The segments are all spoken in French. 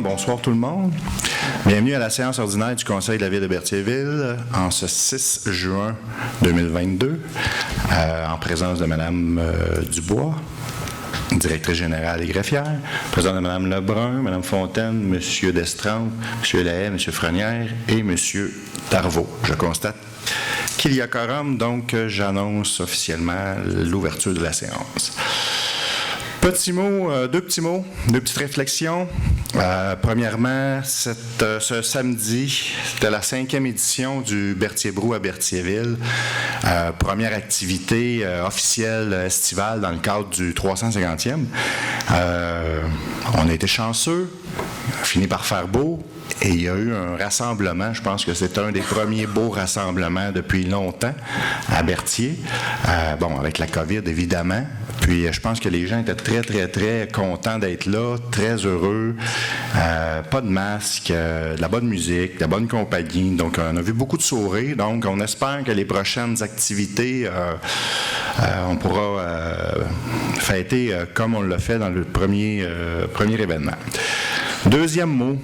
bonsoir tout le monde. Bienvenue à la séance ordinaire du Conseil de la Ville de Berthierville en ce 6 juin 2022, en présence de Mme Dubois, directrice générale et greffière, présence de Mme Lebrun, Mme Fontaine, M. Destrempe, M. Lahaye, M. Frenière et M. Darvaux. Je constate qu'il y a quorum, donc j'annonce officiellement l'ouverture de la séance. Deux petites réflexions. Premièrement, ce samedi, c'était la 5e édition du Berthier-Brou à Berthierville. Première activité officielle estivale dans le cadre du 350e. On a été chanceux, on a fini par faire beau. Et il y a eu un rassemblement, je pense que c'est un des premiers beaux rassemblements depuis longtemps à Berthier. Avec la COVID, évidemment. Puis je pense que les gens étaient très, très, très contents d'être là, très heureux. Pas de masque, de la bonne musique, de la bonne compagnie. Donc, on a vu beaucoup de sourires. Donc, on espère que les prochaines activités, on pourra fêter comme on l'a fait dans le premier événement. Deuxième mot,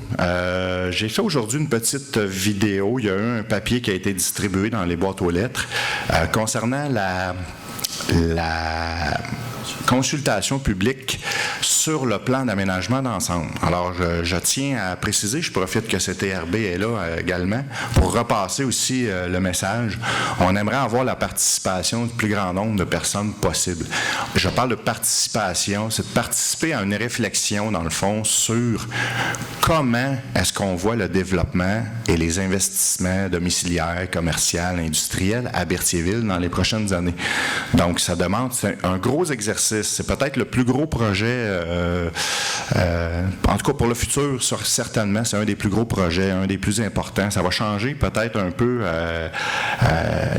j'ai fait aujourd'hui une petite vidéo. Il y a eu un papier qui a été distribué dans les boîtes aux lettres concernant la consultation publique sur le plan d'aménagement d'ensemble. Alors, je tiens à préciser, je profite que CTRB est là également, pour repasser aussi le message. On aimerait avoir la participation du plus grand nombre de personnes possible. Je parle de participation, c'est de participer à une réflexion, dans le fond, sur comment est-ce qu'on voit le développement et les investissements domiciliaires, commerciaux, industriels à Berthierville dans les prochaines années. Donc, ça demande, c'est un gros exercice. C'est peut-être le plus gros projet, en tout cas pour le futur, certainement, c'est un des plus gros projets, un des plus importants. Ça va changer peut-être un peu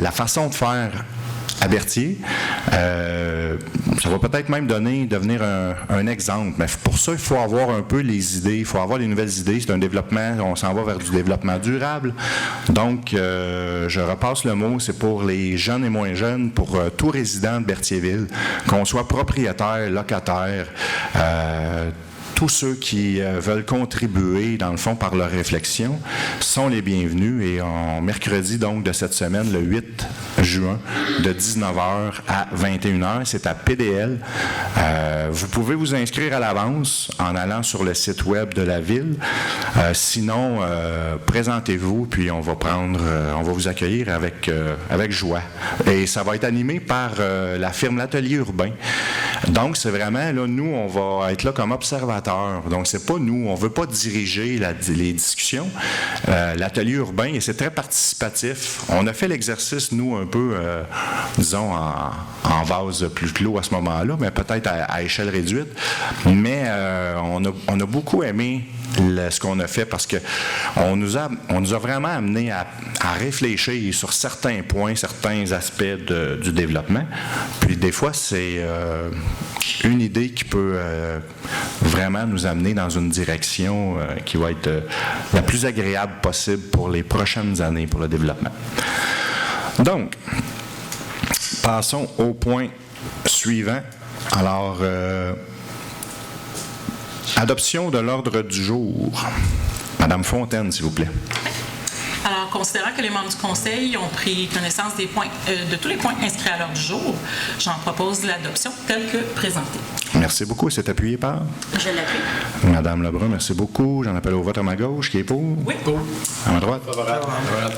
la façon de faire à Berthier. Ça va peut-être même devenir un exemple. Mais pour ça, il faut avoir un peu les idées, il faut avoir les nouvelles idées. C'est un développement, on s'en va vers du développement durable. Donc, je repasse le mot, c'est pour les jeunes et moins jeunes, pour tout résident de Berthierville, qu'on soit propriétaire, locataire, tous ceux qui veulent contribuer, dans le fond, par leur réflexion, sont les bienvenus. Et mercredi, donc, de cette semaine, le 8 juin, de 19h à 21h, c'est à PDL. Vous pouvez vous inscrire à l'avance en allant sur le site web de la Ville. Sinon, présentez-vous, puis on va vous accueillir avec joie. Et ça va être animé par la firme L'Atelier Urbain. Donc, c'est vraiment, là, nous, on va être là comme observateurs. Donc, c'est pas nous, on ne veut pas diriger les discussions. L'atelier urbain, et c'est très participatif. On a fait l'exercice, nous, un peu, disons, en vase plus clos à ce moment-là, mais peut-être à échelle réduite. Mais on a beaucoup aimé ce qu'on a fait parce qu'on nous a vraiment amené à réfléchir sur certains points, certains aspects du développement. Puis des fois, c'est une idée qui peut vraiment nous amener dans une direction qui va être la plus agréable possible pour les prochaines années pour le développement. Donc, passons au point suivant. Alors, adoption de l'ordre du jour. Madame Fontaine, s'il vous plaît. Alors, considérant que les membres du Conseil ont pris connaissance de tous les points inscrits à l'ordre du jour, j'en propose l'adoption telle que présentée. Merci beaucoup. C'est appuyé par? Je l'appuie. Madame Lebrun, merci beaucoup. J'en appelle au vote à ma gauche. Qui est pour? Oui. Pour. À ma droite? Favorable.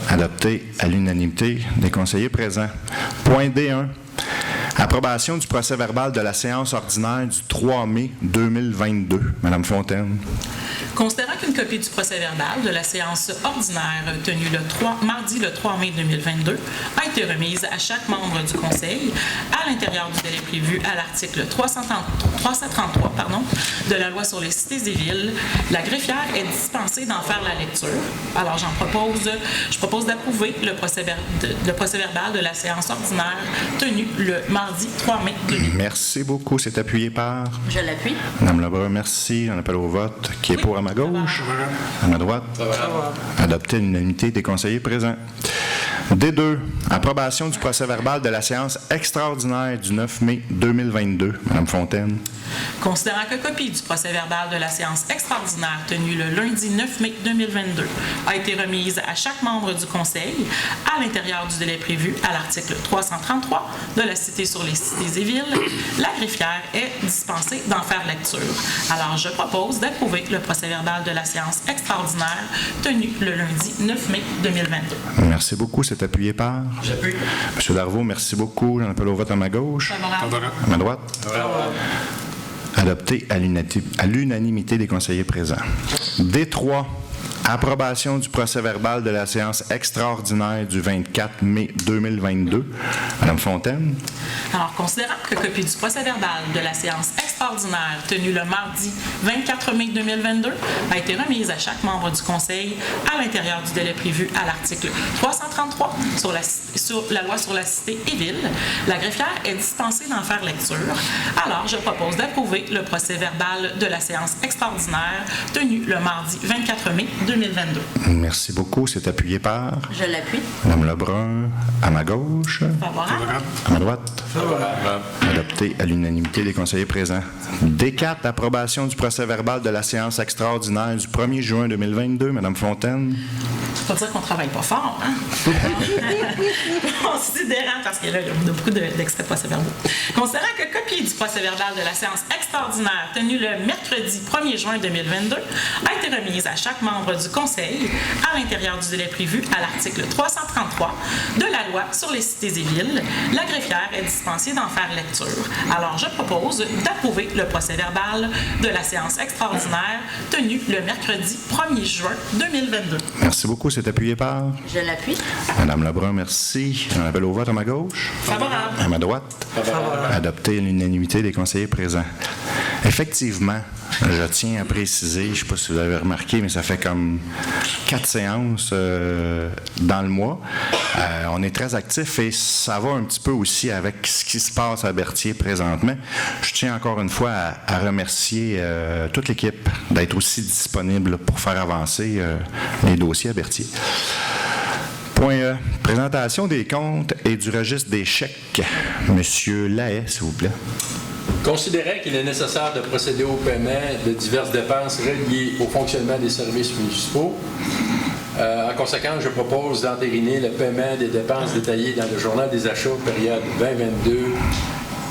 Adopté à l'unanimité des conseillers présents. Point D1. Approbation du procès-verbal de la séance ordinaire du 3 mai 2022. Madame Fontaine. Considérant qu'une copie du procès-verbal de la séance ordinaire tenue mardi le 3 mai 2022 a été remise à chaque membre du Conseil à l'intérieur du délai prévu à l'article 333 de la loi sur les cités et villes, la greffière est dispensée d'en faire la lecture. Alors, je propose d'approuver le procès-verbal de la séance ordinaire tenue le mardi 3 mai 2022. Merci beaucoup. C'est appuyé par? Je l'appuie. Madame Lebrun, merci. J'en appelle au vote. Qui est pour à ma gauche? À ma droite? Adopté à l'unanimité des conseillers présents. D2, approbation du procès-verbal de la séance extraordinaire du 9 mai 2022. Madame Fontaine. Considérant que copie du procès-verbal de la séance extraordinaire tenue le lundi 9 mai 2022 a été remise à chaque membre du Conseil à l'intérieur du délai prévu à l'article 333 de la Cité sur les cités et villes, la greffière est dispensée d'en faire lecture. Alors, je propose d'approuver le procès-verbal de la séance extraordinaire tenue le lundi 9 mai 2022. Merci beaucoup. C'est appuyé par? J'appuie. M. Darvaux, merci beaucoup. J'en appelle au vote à ma gauche. Favorable. À ma droite. Adopté à l'unanimité des conseillers présents. D3, approbation du procès-verbal de la séance extraordinaire du 24 mai 2022. Madame Fontaine. Alors, considérant que copie du procès-verbal de la séance extraordinaire tenue le mardi 24 mai 2022 a été remise à chaque membre du Conseil à l'intérieur du délai prévu à l'article 333 sur la loi sur la cité et ville, la greffière est dispensée d'en faire lecture. Alors, je propose d'approuver le procès-verbal de la séance extraordinaire tenue le mardi 24 mai 2022. Merci beaucoup. C'est appuyé par? Je l'appuie. Madame Lebrun, à ma gauche. Favorable. À ma droite. Adopté à l'unanimité des conseillers présents. D4, approbation du procès-verbal de la séance extraordinaire du 1er juin 2022. Madame Fontaine. Faut dire qu'on travaille pas fort, hein? Considérant, parce que là, il y a beaucoup d'extraits procès-verbaux. Considérant que copie du procès-verbal de la séance extraordinaire tenue le mercredi 1er juin 2022 a été remise à chaque membre du Conseil à l'intérieur du délai prévu à l'article 333 de la loi sur les cités et villes, la greffière est dispensée d'en faire lecture. Alors, je propose d'approuver le procès-verbal de la séance extraordinaire tenue le mercredi 1er juin 2022. Merci beaucoup. C'est appuyé par? Je l'appuie. Madame Lebrun, merci. J'en appelle au vote à ma gauche. Favorable. À ma droite. Adopté à l'unanimité des conseillers présents. Effectivement, je tiens à préciser, je ne sais pas si vous l'avez remarqué, mais ça fait comme 4 séances dans le mois. On est très actifs et ça va un petit peu aussi avec ce qui se passe à Berthier présentement. Je tiens encore une fois à remercier toute l'équipe d'être aussi disponible pour faire avancer les dossiers à Berthier. Point E. Présentation des comptes et du registre des chèques. Monsieur Lahaye, s'il vous plaît. Considérant qu'il est nécessaire de procéder au paiement de diverses dépenses reliées au fonctionnement des services municipaux, en conséquence, je propose d'entériner le paiement des dépenses détaillées dans le journal des achats période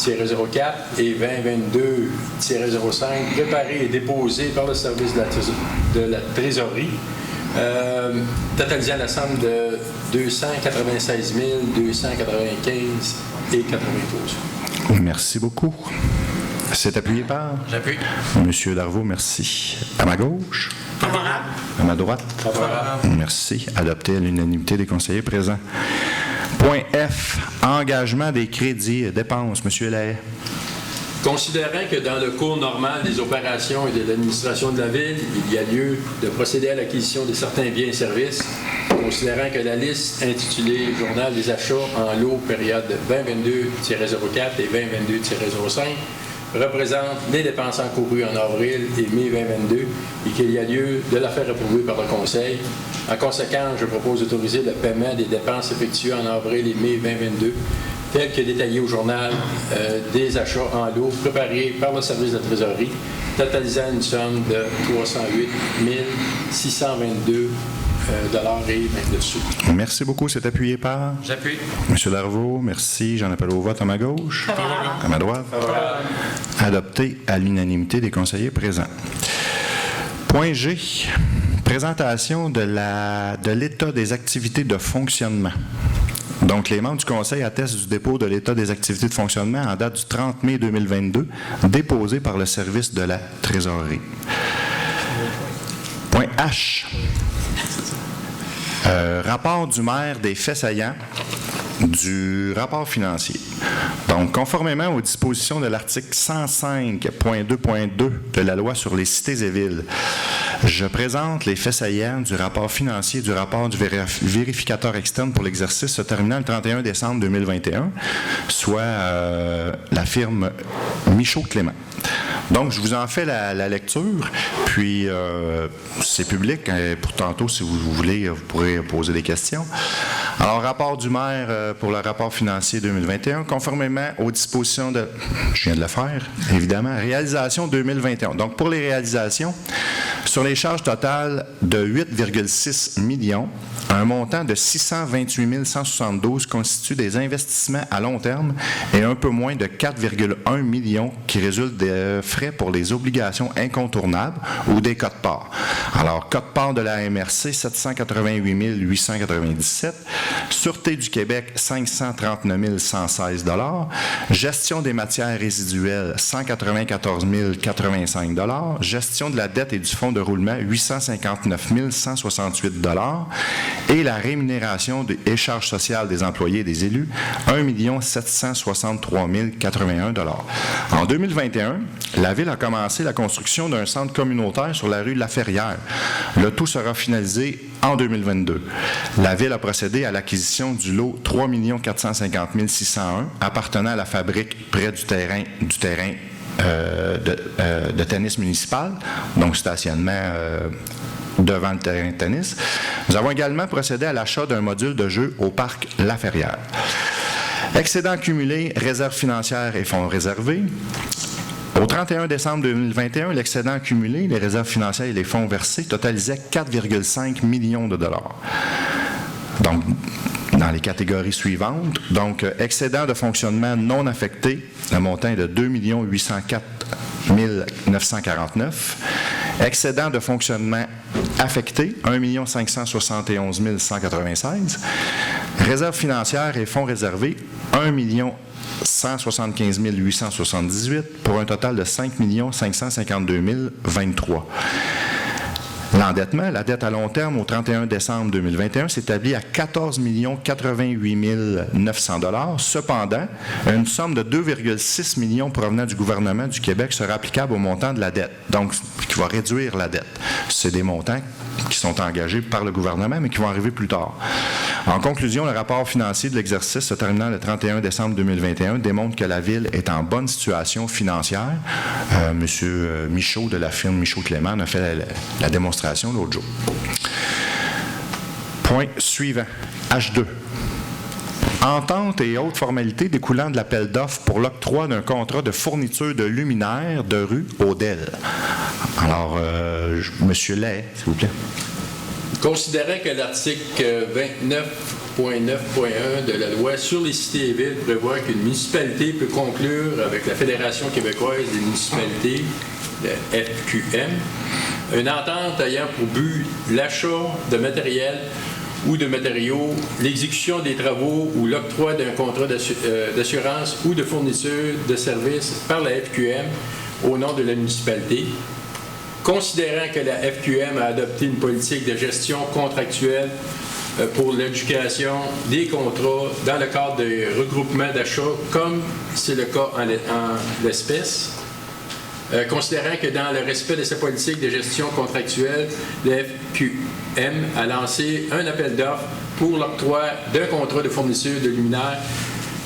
2022-04 et 2022-05, préparées et déposées par le service de la trésorerie, totalisant la somme de 296 295 et 92. Merci beaucoup. C'est appuyé par? J'appuie. Monsieur Darvaux, merci. À ma gauche? Favorable. À ma droite? Favorable. Merci. Adopté à l'unanimité des conseillers présents. Point F. Engagement des crédits et dépenses. Monsieur Lahaye. Considérant que dans le cours normal des opérations et de l'administration de la Ville, il y a lieu de procéder à l'acquisition de certains biens et services, considérant que la liste intitulée « Journal des achats en lot période 2022-04 et 2022-05 » représente les dépenses encourues en avril et mai 2022 et qu'il y a lieu de la faire approuver par le Conseil. En conséquence, je propose d'autoriser le paiement des dépenses effectuées en avril et mai 2022 tel que détaillé au journal des achats en lot préparé par le service de la trésorerie, totalisant une somme de 308 622 et 29 sous. Merci beaucoup. C'est appuyé par? J'appuie. Monsieur Darvaux, merci. J'en appelle au vote à ma gauche. Favorable. À ma droite. Favorable. Adopté à l'unanimité des conseillers présents. Point G. Présentation de l'état des activités de fonctionnement. Donc, les membres du Conseil attestent du dépôt de l'état des activités de fonctionnement en date du 30 mai 2022, déposé par le service de la Trésorerie. Point H. Rapport du maire des faits saillants du rapport financier. Donc, conformément aux dispositions de l'article 105.2.2 de la loi sur les cités et villes, je présente les faits saillants du rapport financier du rapport du vérificateur externe pour l'exercice se terminant le 31 décembre 2021, soit la firme Michaud-Clément. Donc, je vous en fais la lecture, puis c'est public. Pour tantôt, si vous voulez, vous pourrez poser des questions. Alors, rapport du maire pour le rapport financier 2021, conformément aux dispositions de... Je viens de le faire, évidemment. Réalisation 2021. Donc, pour les réalisations, sur les charges totales de 8,6 millions, un montant de 628 172 constitue des investissements à long terme et un peu moins de 4,1 millions qui résultent des frais pour les obligations incontournables ou des quotes-parts. Alors, quote-part de la MRC, 788 897, Sûreté du Québec, 539 116 $, Gestion des matières résiduelles, 194 085 $, Gestion de la dette et du fonds de roulement, 859 168 $, et la rémunération et charges sociales des employés et des élus, 1 763 081 $. En 2021, la Ville a commencé la construction d'un centre communautaire sur la rue Laferrière. Le tout sera finalisé en 2022. La Ville a procédé à l'acquisition du lot 3 450 601 appartenant à la fabrique près du terrain de tennis municipal, donc stationnement devant le terrain de tennis. Nous avons également procédé à l'achat d'un module de jeu au parc Laferrière. Excédent cumulé, réserve financière et fonds réservés. Au 31 décembre 2021, l'excédent accumulé, les réserves financières et les fonds versés totalisaient 4,5 millions de dollars. Donc, dans les catégories suivantes, donc excédent de fonctionnement non affecté, le montant est de 2 804 949. Excédent de fonctionnement affecté, 1 571 196. Réserve financière et fonds réservés, 1 175 878 pour un total de 5 552 023. L'endettement, la dette à long terme au 31 décembre 2021 s'établit à 14 88 900 $. Cependant, une somme de 2,6 millions provenant du gouvernement du Québec sera applicable au montant de la dette, donc qui va réduire la dette. C'est des montants qui sont engagés par le gouvernement, mais qui vont arriver plus tard. En conclusion, le rapport financier de l'exercice se terminant le 31 décembre 2021 démontre que la Ville est en bonne situation financière. Monsieur Michaud de la firme Michaud-Clément a fait la démonstration l'autre jour. Point suivant. H2. Entente et autres formalités découlant de l'appel d'offres pour l'octroi d'un contrat de fourniture de luminaires de rue Odell. Alors, Monsieur Lay, s'il vous plaît. Considérant que l'article 29.9.1 de la loi sur les cités et villes prévoit qu'une municipalité peut conclure avec la Fédération québécoise des municipalités, la FQM, une entente ayant pour but l'achat de matériel ou de matériaux, l'exécution des travaux ou l'octroi d'un contrat d'assurance ou de fourniture de services par la FQM au nom de la municipalité, considérant que la FQM a adopté une politique de gestion contractuelle pour l'éducation des contrats dans le cadre des regroupements d'achat, comme c'est le cas en l'espèce, considérant que dans le respect de sa politique de gestion contractuelle, la FQM a lancé un appel d'offres pour l'octroi d'un contrat de fourniture de luminaires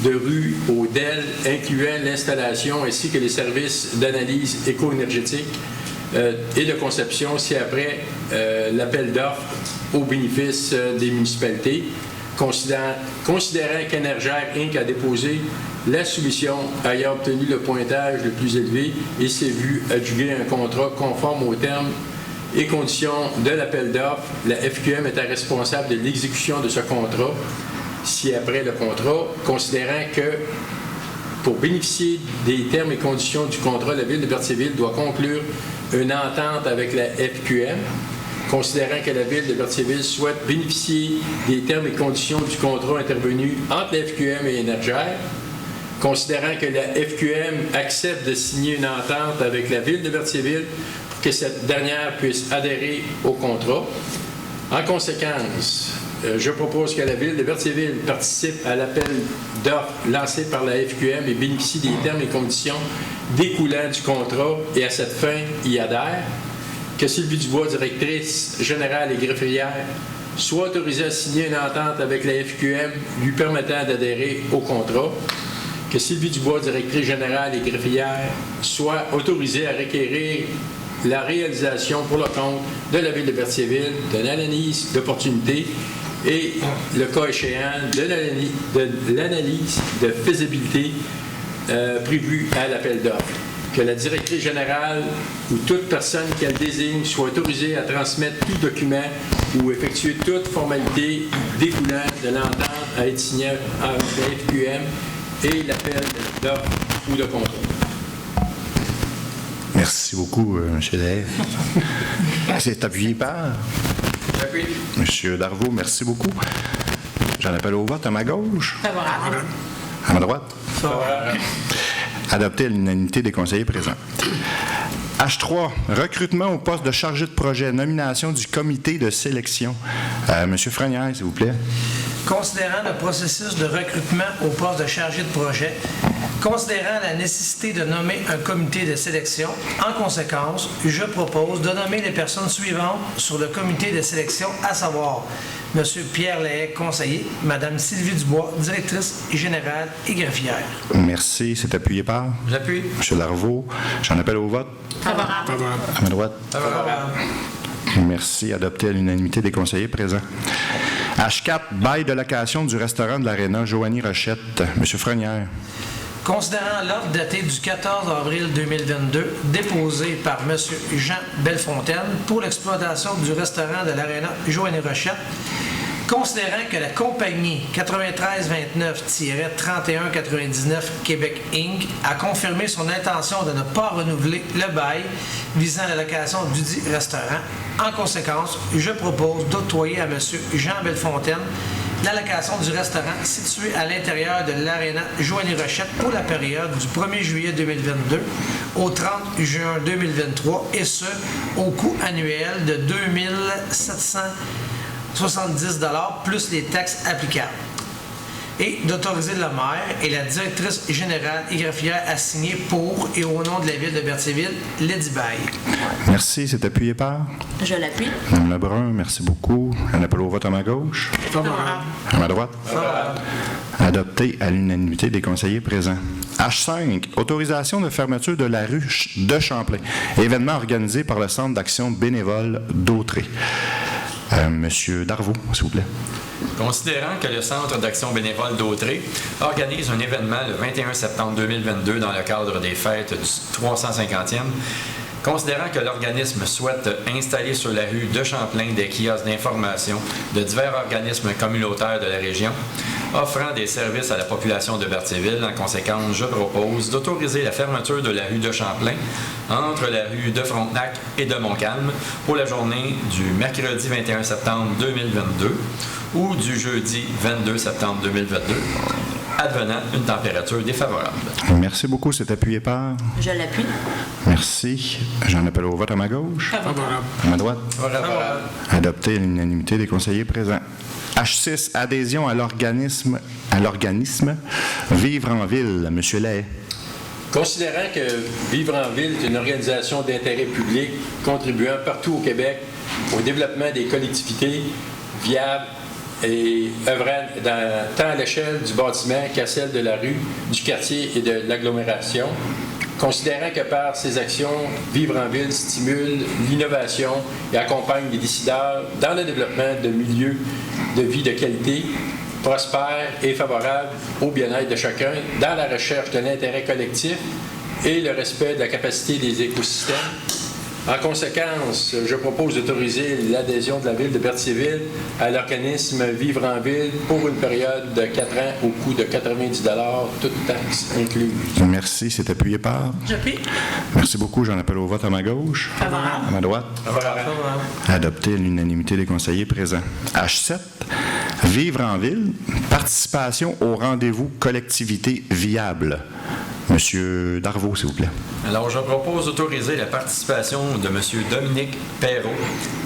de rue Odell, incluant l'installation ainsi que les services d'analyse éco-énergétique et de conception ci-après l'appel d'offres au bénéfice des municipalités, considérant qu'Énergère Inc. a déposé la soumission ayant obtenu le pointage le plus élevé et s'est vu adjuger un contrat conforme aux termes et conditions de l'appel d'offres, la FQM était responsable de l'exécution de ce contrat ci-après le contrat, considérant que pour bénéficier des termes et conditions du contrat, la Ville de Berthierville doit conclure une entente avec la FQM, considérant que la Ville de Berthierville souhaite bénéficier des termes et conditions du contrat intervenu entre la FQM et Énergère, considérant que la FQM accepte de signer une entente avec la Ville de Berthierville pour que cette dernière puisse adhérer au contrat. En conséquence, je propose que la Ville de Berthierville participe à l'appel d'offres lancé par la FQM et bénéficie des termes et conditions découlant du contrat et à cette fin y adhère, que Sylvie Dubois, directrice générale et greffière, soit autorisée à signer une entente avec la FQM lui permettant d'adhérer au contrat, que Sylvie Dubois, directrice générale et greffière, soit autorisée à requérir la réalisation pour le compte de la Ville de Berthierville d'une analyse d'opportunité et, le cas échéant, de l'analyse de faisabilité prévue à l'appel d'offres. Que la directrice générale ou toute personne qu'elle désigne soit autorisée à transmettre tout document ou effectuer toute formalité découlant de l'entente à être signée avec la FQM et l'appel d'offres ou de contrôle. Merci beaucoup, M. Lahaye. C'est appuyé par J'appuie. M. Darvaux. Merci beaucoup. J'en appelle au vote à ma gauche. Favorable. À ma droite. Favorable. Adopté à l'unanimité des conseillers présents. H3, recrutement au poste de chargé de projet, nomination du comité de sélection. Monsieur Frenière, s'il vous plaît. Considérant le processus de recrutement au poste de chargé de projet, considérant la nécessité de nommer un comité de sélection, en conséquence, je propose de nommer les personnes suivantes sur le comité de sélection, à savoir M. Pierre Lahaye, conseiller, Mme Sylvie Dubois, directrice générale et greffière. Merci. C'est appuyé par J'appuie. M. Darvaux. J'en appelle au vote. Favorable. À ma droite. Favorable. Merci. Adopté à l'unanimité des conseillers présents. H4, bail de location du restaurant de l'Aréna Joanie Rochette. M. Frenière. Considérant l'offre datée du 14 avril 2022, déposée par M. Jean Bellefontaine pour l'exploitation du restaurant de l'Aréna Joanie Rochette, considérant que la compagnie 9329-3199 Québec Inc. a confirmé son intention de ne pas renouveler le bail visant la location du dit restaurant, en conséquence, je propose d'octroyer à M. Jean Bellefontaine la location du restaurant situé à l'intérieur de l'Aréna Joanie Rochette pour la période du 1er juillet 2022 au 30 juin 2023, et ce, au coût annuel de 2770 $ plus les taxes applicables. Et d'autoriser le maire et la directrice générale et greffière à signer pour et au nom de la ville de Berthierville l'édit bail. Merci. C'est appuyé par Je l'appuie. Mme Lebrun. Merci beaucoup. J'en appelle au vote à ma gauche. Favorable. À ma droite. Favorable. Adopté à l'unanimité des conseillers présents. H5, autorisation de fermeture de la rue de Champlain. Événement organisé par le Centre d'action bénévole d'Autrey. Monsieur Darvaux, s'il vous plaît. Considérant que le Centre d'action bénévole d'Autrey organise un événement le 21 septembre 2022 dans le cadre des fêtes du 350e, considérant que l'organisme souhaite installer sur la rue de Champlain des kiosques d'information de divers organismes communautaires de la région, offrant des services à la population de Berthierville, en conséquence, je propose d'autoriser la fermeture de la rue de Champlain entre la rue de Frontenac et de Montcalm pour la journée du mercredi 21 septembre 2022 ou du jeudi 22 septembre 2022, advenant une température défavorable. Merci beaucoup. C'est appuyé par Je l'appuie. Merci. J'en appelle au vote à ma gauche. Favorable. À ma droite. Favorable. Adopté à l'unanimité des conseillers présents. H6, adhésion à l'organisme Vivre en Ville. Monsieur Lahaye. Considérant que Vivre en Ville est une organisation d'intérêt public contribuant partout au Québec au développement des collectivités viables et œuvrant tant à l'échelle du bâtiment qu'à celle de la rue, du quartier et de l'agglomération, considérant que par ses actions, Vivre en Ville stimule l'innovation et accompagne les décideurs dans le développement de milieux de vie de qualité, prospères et favorables au bien-être de chacun, dans la recherche de l'intérêt collectif et le respect de la capacité des écosystèmes. En conséquence, je propose d'autoriser l'adhésion de la ville de Berthierville à l'organisme Vivre en Ville pour une période de 4 ans au coût de 90 $, toutes taxes incluses. Merci. C'est appuyé par J'appuie. Merci beaucoup. J'en appelle au vote à ma gauche. Favorable. À ma droite. Adopté à l'unanimité des conseillers présents. H7, Vivre en Ville, participation au rendez-vous collectivité viable. Monsieur Darvaux, s'il vous plaît. Alors, je propose d'autoriser la participation de M. Dominique Perrault,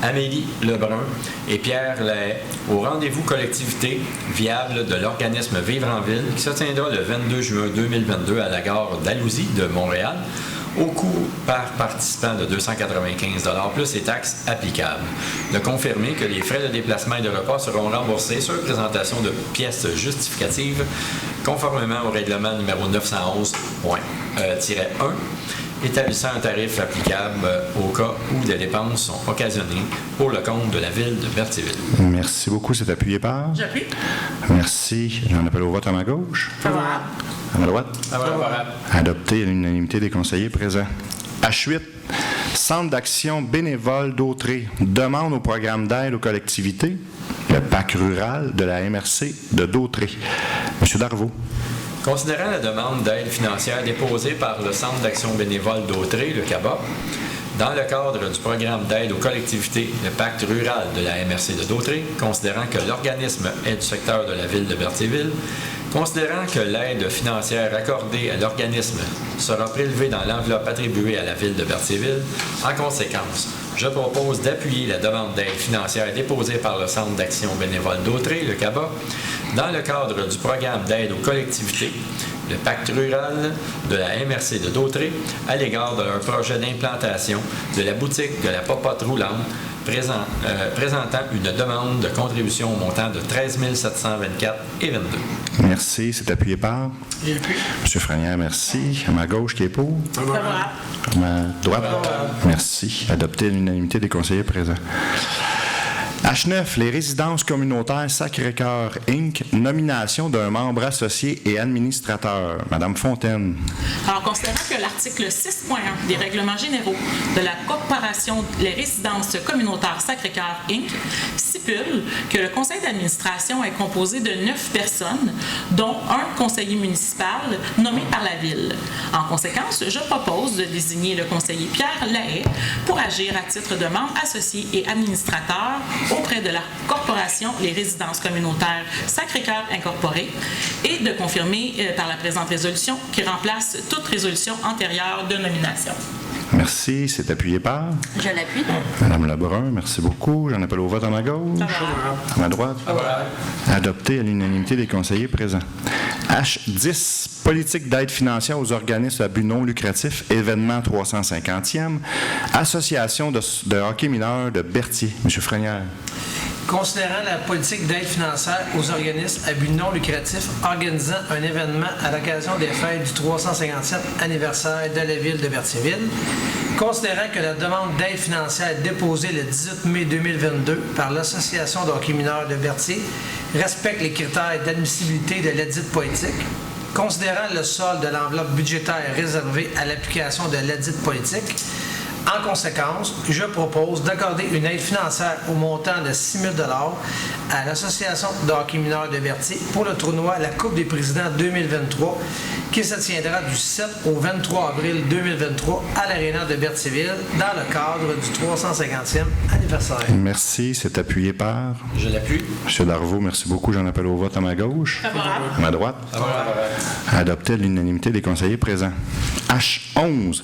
Amélie Lebrun et Pierre Lahaye au rendez-vous collectivité viable de l'organisme Vivre en Ville qui se tiendra le 22 juin 2022 à la gare d'Alousie de Montréal, au coût par participant de 295 $ plus les taxes applicables. De confirmer que les frais de déplacement et de repas seront remboursés sur présentation de pièces justificatives conformément au règlement numéro 911-1 établissant un tarif applicable au cas où des dépenses sont occasionnées pour le compte de la Ville de Berthierville. Merci beaucoup. C'est appuyé par? J'appuie. Merci. J'en appelle au vote à ma gauche. Favorable. À ma droite? Favorable. Adopté à l'unanimité des conseillers présents. H8. Centre d'action bénévole d'Autré. Demande au programme d'aide aux collectivités, le PAC rural de la MRC de d'Autré. Monsieur Darvaux. Considérant la demande d'aide financière déposée par le Centre d'action bénévole d'Autré, le CABA, dans le cadre du programme d'aide aux collectivités, le pacte rural de la MRC de d'Autré, considérant que l'organisme est du secteur de la Ville de Berthierville, considérant que l'aide financière accordée à l'organisme sera prélevée dans l'enveloppe attribuée à la Ville de Berthierville, en conséquence, je propose d'appuyer la demande d'aide financière déposée par le Centre d'action bénévole d'Autré, le CABA, dans le cadre du programme d'aide aux collectivités, le pacte rural de la MRC de d'Autré, à l'égard de leur projet d'implantation de la boutique de la popote roulante, présentant une demande de contribution au montant de 13 724,22. Merci. C'est appuyé par? J'appuie. Monsieur Franière, merci. À ma gauche, qui est pour? Favorable. À ma droite? Merci. Adopté à l'unanimité des conseillers présents. H9, les résidences communautaires Sacré-Cœur, Inc., nomination d'un membre associé et administrateur. Madame Fontaine. Alors, considérant que l'article 6.1 des règlements généraux de la Corporation Les résidences communautaires Sacré-Cœur, Inc. stipule que le conseil d'administration est composé de 9 personnes, dont un conseiller municipal nommé par la Ville. En conséquence, je propose de désigner le conseiller Pierre Lahaye pour agir à titre de membre associé et administrateur auprès de la Corporation Les résidences communautaires Sacré-Cœur incorporée et de confirmer par la présente résolution qui remplace toute résolution antérieure de nomination. Merci. C'est appuyé par? Je l'appuie. Madame Lebrun, merci beaucoup. J'en appelle au vote à ma gauche. Favorable. À ma droite? Adopté à l'unanimité des conseillers présents. H10, politique d'aide financière aux organismes à but non lucratif, événement 350e, Association de hockey mineur de Berthier. Monsieur Frenière. Considérant la politique d'aide financière aux organismes à but non lucratif organisant un événement à l'occasion des fêtes du 350e anniversaire de la Ville de Berthierville, considérant que la demande d'aide financière déposée le 18 mai 2022 par l'Association de hockey mineur de Berthier respecte les critères d'admissibilité de ladite politique, considérant le solde de l'enveloppe budgétaire réservée à l'application de ladite politique, en conséquence, je propose d'accorder une aide financière au montant de 6 000 $ à l'Association de hockey mineur de Berthier pour le tournoi La Coupe des présidents 2023 qui se tiendra du 7 au 23 avril 2023 à l'Aréna de Berthierville dans le cadre du 350e anniversaire. Merci. C'est appuyé par? Je l'appuie. Monsieur Darvaux, merci beaucoup. J'en appelle au vote à ma gauche. Favorable. À ma droite? Adopté à l'unanimité des conseillers présents. H11,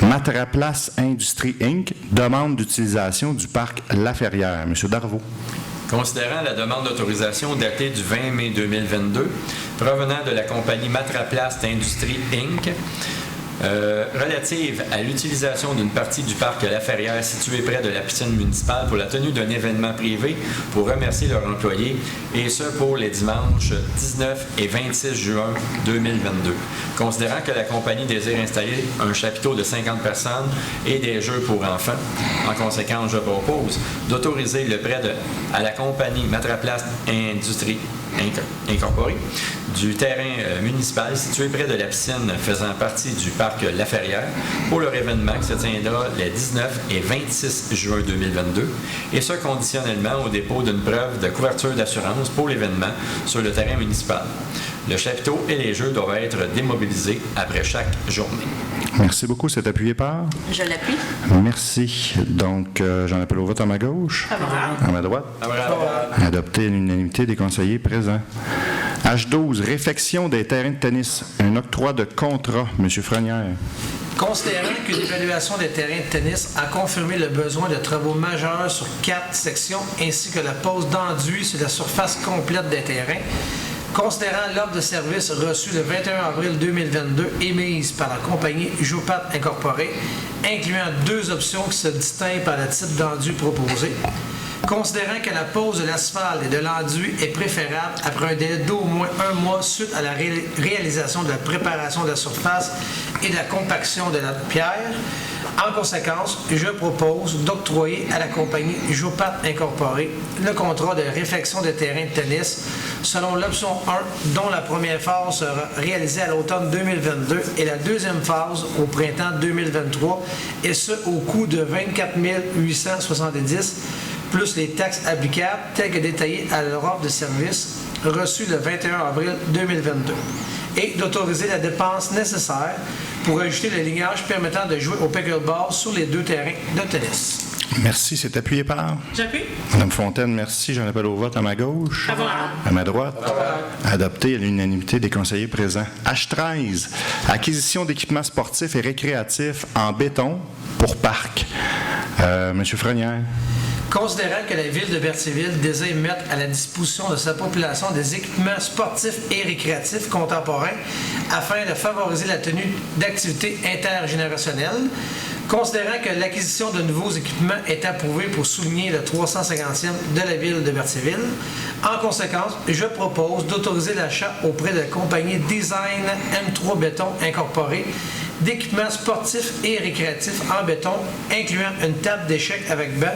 Matraplace Industrie Inc., demande d'utilisation du parc Laferrière. Monsieur Darvaux. Considérant la demande d'autorisation datée du 20 mai 2022, provenant de la compagnie Matraplast Industries Inc., relative à l'utilisation d'une partie du parc Laferrière situé près de la piscine municipale pour la tenue d'un événement privé pour remercier leurs employés, et ce pour les dimanches 19 et 26 juin 2022. Considérant que la compagnie désire installer un chapiteau de 50 personnes et des jeux pour enfants, en conséquence, je propose d'autoriser le prêt à la compagnie Matraplast Industries incorporée du terrain municipal situé près de la piscine faisant partie du parc Laferrière pour leur événement qui se tiendra les 19 et 26 juin 2022, et ce conditionnellement au dépôt d'une preuve de couverture d'assurance pour l'événement sur le terrain municipal. Le chapiteau et les jeux doivent être démobilisés après chaque journée. Merci beaucoup. C'est appuyé par? Je l'appuie. Merci. Donc, j'en appelle au vote à ma gauche. Favorable. À ma droite? Adopté à l'unanimité des conseillers présents. H12, réfection des terrains de tennis. Un octroi de contrat. Monsieur Frenière. Considérant qu'une évaluation des terrains de tennis a confirmé le besoin de travaux majeurs sur 4 sections ainsi que la pose d'enduit sur la surface complète des terrains, considérant l'offre de service reçue le 21 avril 2022 émise par la compagnie Jopat Incorporée, incluant 2 options qui se distinguent par le type d'enduit proposé, considérant que la pose de l'asphalte et de l'enduit est préférable après un délai d'au moins 1 mois suite à la réalisation de la préparation de la surface et de la compaction de la pierre. En conséquence, je propose d'octroyer à la compagnie Jopat Incorporée le contrat de réfection de terrain de tennis selon l'option 1, dont la première phase sera réalisée à l'automne 2022 et la deuxième phase au printemps 2023, et ce au coût de 24 870 plus les taxes applicables telles que détaillées à leur offre de service reçue le 21 avril 2022, et d'autoriser la dépense nécessaire pour ajouter le lignage permettant de jouer au pickleball sur les 2 terrains de tennis. Merci. C'est appuyé par? J'appuie. Mme Fontaine, merci. J'en appelle au vote à ma gauche. Favorable. À ma droite. Adopté à l'unanimité des conseillers présents. H13. Acquisition d'équipements sportifs et récréatifs en béton pour parc. Monsieur Frenière. Considérant que la Ville de Berthierville désire mettre à la disposition de sa population des équipements sportifs et récréatifs contemporains afin de favoriser la tenue d'activités intergénérationnelles, considérant que l'acquisition de nouveaux équipements est approuvée pour souligner le 350e de la Ville de Berthierville, en conséquence, je propose d'autoriser l'achat auprès de la compagnie Design M3 Béton Incorporée d'équipements sportifs et récréatifs en béton, incluant une table d'échecs avec banc,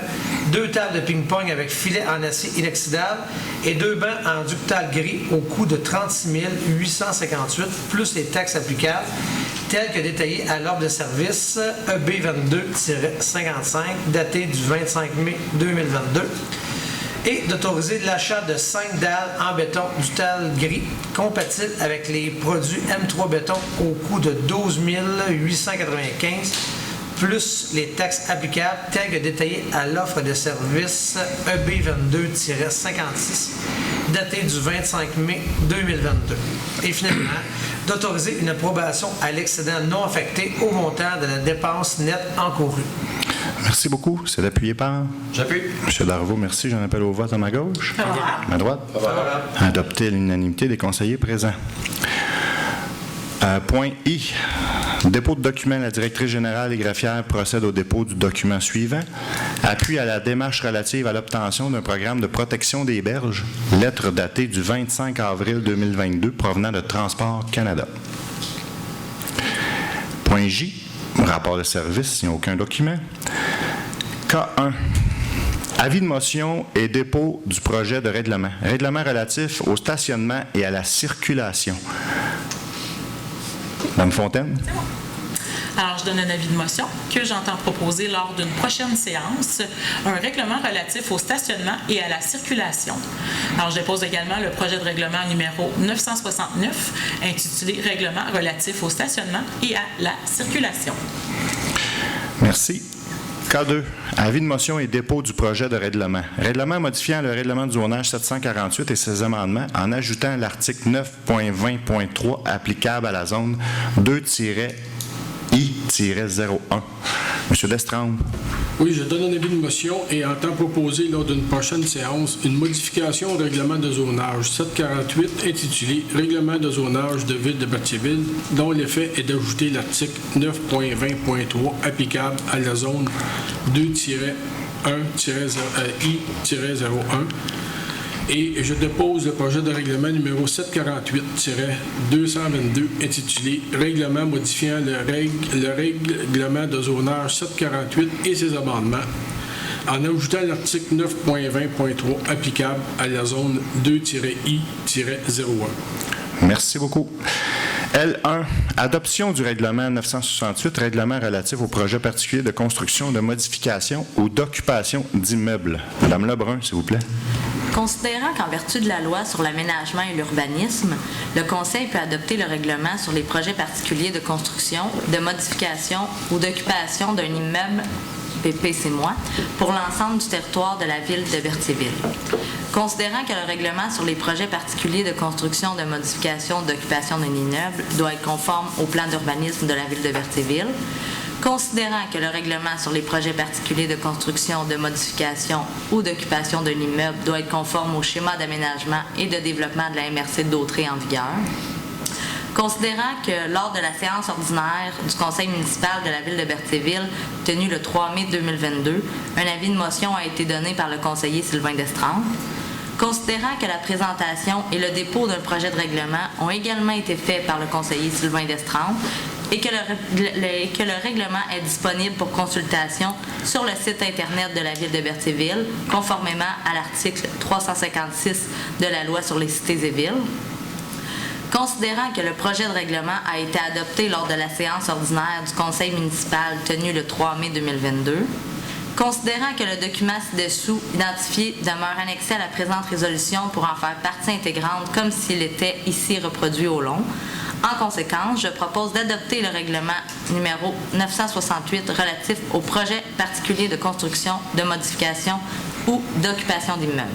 2 tables de ping-pong avec filet en acier inoxydable et 2 bancs en ductal gris au coût de 36 858 plus les taxes applicables, telles que détaillées à l'ordre de service EB22-55 daté du 25 mai 2022. Et d'autoriser l'achat de 5 dalles en béton ductal gris compatibles avec les produits M3 béton au coût de 12 895 plus les taxes applicables telles que détaillées à l'offre de service EB22-56 datée du 25 mai 2022. Et finalement, d'autoriser une approbation à l'excédent non affecté au montant de la dépense nette encourue. Merci beaucoup. C'est appuyé par? J'appuie. M. Darvaux, merci. J'en appelle au vote à ma gauche. Favorable. À ma droite. Favorable. Adopté à l'unanimité des conseillers présents. Point I. Dépôt de document. La directrice générale et greffière procède au dépôt du document suivant. Appui à la démarche relative à l'obtention d'un programme de protection des berges. Lettre datée du 25 avril 2022 provenant de Transport Canada. Point J. Rapport de service, il n'y a aucun document. K1. Avis de motion et dépôt du projet de règlement. Règlement relatif au stationnement et à la circulation. Mme Fontaine. C'est bon. Alors, je donne un avis de motion que j'entends proposer lors d'une prochaine séance, un règlement relatif au stationnement et à la circulation. Alors, je dépose également le projet de règlement numéro 969, intitulé « Règlement relatif au stationnement et à la circulation ». Merci. K2. Avis de motion et dépôt du projet de règlement. Règlement modifiant le règlement du zonage 748 et ses amendements en ajoutant l'article 9.20.3 applicable à la zone 2-I-01. Monsieur Destremble. Oui, je donne un avis de motion et entends proposer lors d'une prochaine séance une modification au règlement de zonage 748 intitulé « Règlement de zonage de Ville de Berthierville » dont l'effet est d'ajouter l'article 9.20.3 applicable à la zone 2-1-I-01 et je dépose le projet de règlement numéro 748-222 intitulé « Règlement modifiant le règlement de zonage 748 et ses amendements » en ajoutant l'article 9.20.3 applicable à la zone 2-I-01. Merci beaucoup. L1. Adoption du règlement 968, règlement relatif au projet particulier de construction, de modification ou d'occupation d'immeubles. Madame Lebrun, s'il vous plaît. Considérant qu'en vertu de la loi sur l'aménagement et l'urbanisme, le Conseil peut adopter le règlement sur les projets particuliers de construction, de modification ou d'occupation d'un immeuble PP, c'est moi, pour l'ensemble du territoire de la Ville de Berthierville. Considérant que le règlement sur les projets particuliers de construction, de modification, d'occupation d'un immeuble doit être conforme au plan d'urbanisme de la Ville de Berthierville, considérant que le règlement sur les projets particuliers de construction, de modification ou d'occupation d'un immeuble doit être conforme au schéma d'aménagement et de développement de la MRC de Dautré en vigueur, considérant que lors de la séance ordinaire du Conseil municipal de la Ville de Berthierville, tenue le 3 mai 2022, un avis de motion a été donné par le conseiller Sylvain Destremble, considérant que la présentation et le dépôt d'un projet de règlement ont également été faits par le conseiller Sylvain Destremble, et que le règlement est disponible pour consultation sur le site Internet de la Ville de Berthierville, conformément à l'article 356 de la Loi sur les cités et villes. Considérant que le projet de règlement a été adopté lors de la séance ordinaire du Conseil municipal tenue le 3 mai 2022, considérant que le document ci-dessous identifié demeure annexé à la présente résolution pour en faire partie intégrante comme s'il était ici reproduit au long, en conséquence, je propose d'adopter le règlement numéro 968 relatif au projet particulier de construction, de modification ou d'occupation d'immeubles.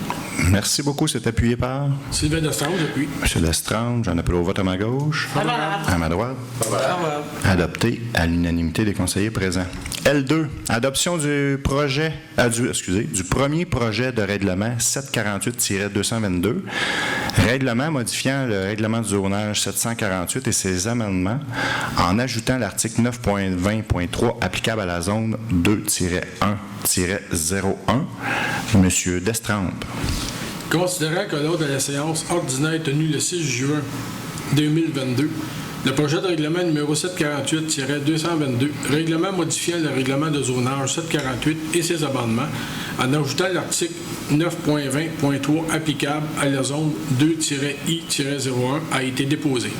Merci beaucoup. C'est appuyé par Sylvain Lestrange, appuie. M. Lestrange. J'en appelle au vote à ma gauche. À ma droite. Adopté à l'unanimité des conseillers présents. L2, adoption du premier projet de règlement 748-222, règlement modifiant le règlement du zonage 748 et ses amendements en ajoutant l'article 9.20.3 applicable à la zone 2-1-01. Monsieur Destrempe. Considérant que lors de la séance ordinaire tenue le 6 juin 2022, le projet de règlement numéro 748-222, règlement modifiant le règlement de zonage 748 et ses amendements, en ajoutant l'article 9.20.3 applicable à la zone 2-I-01 a été déposé.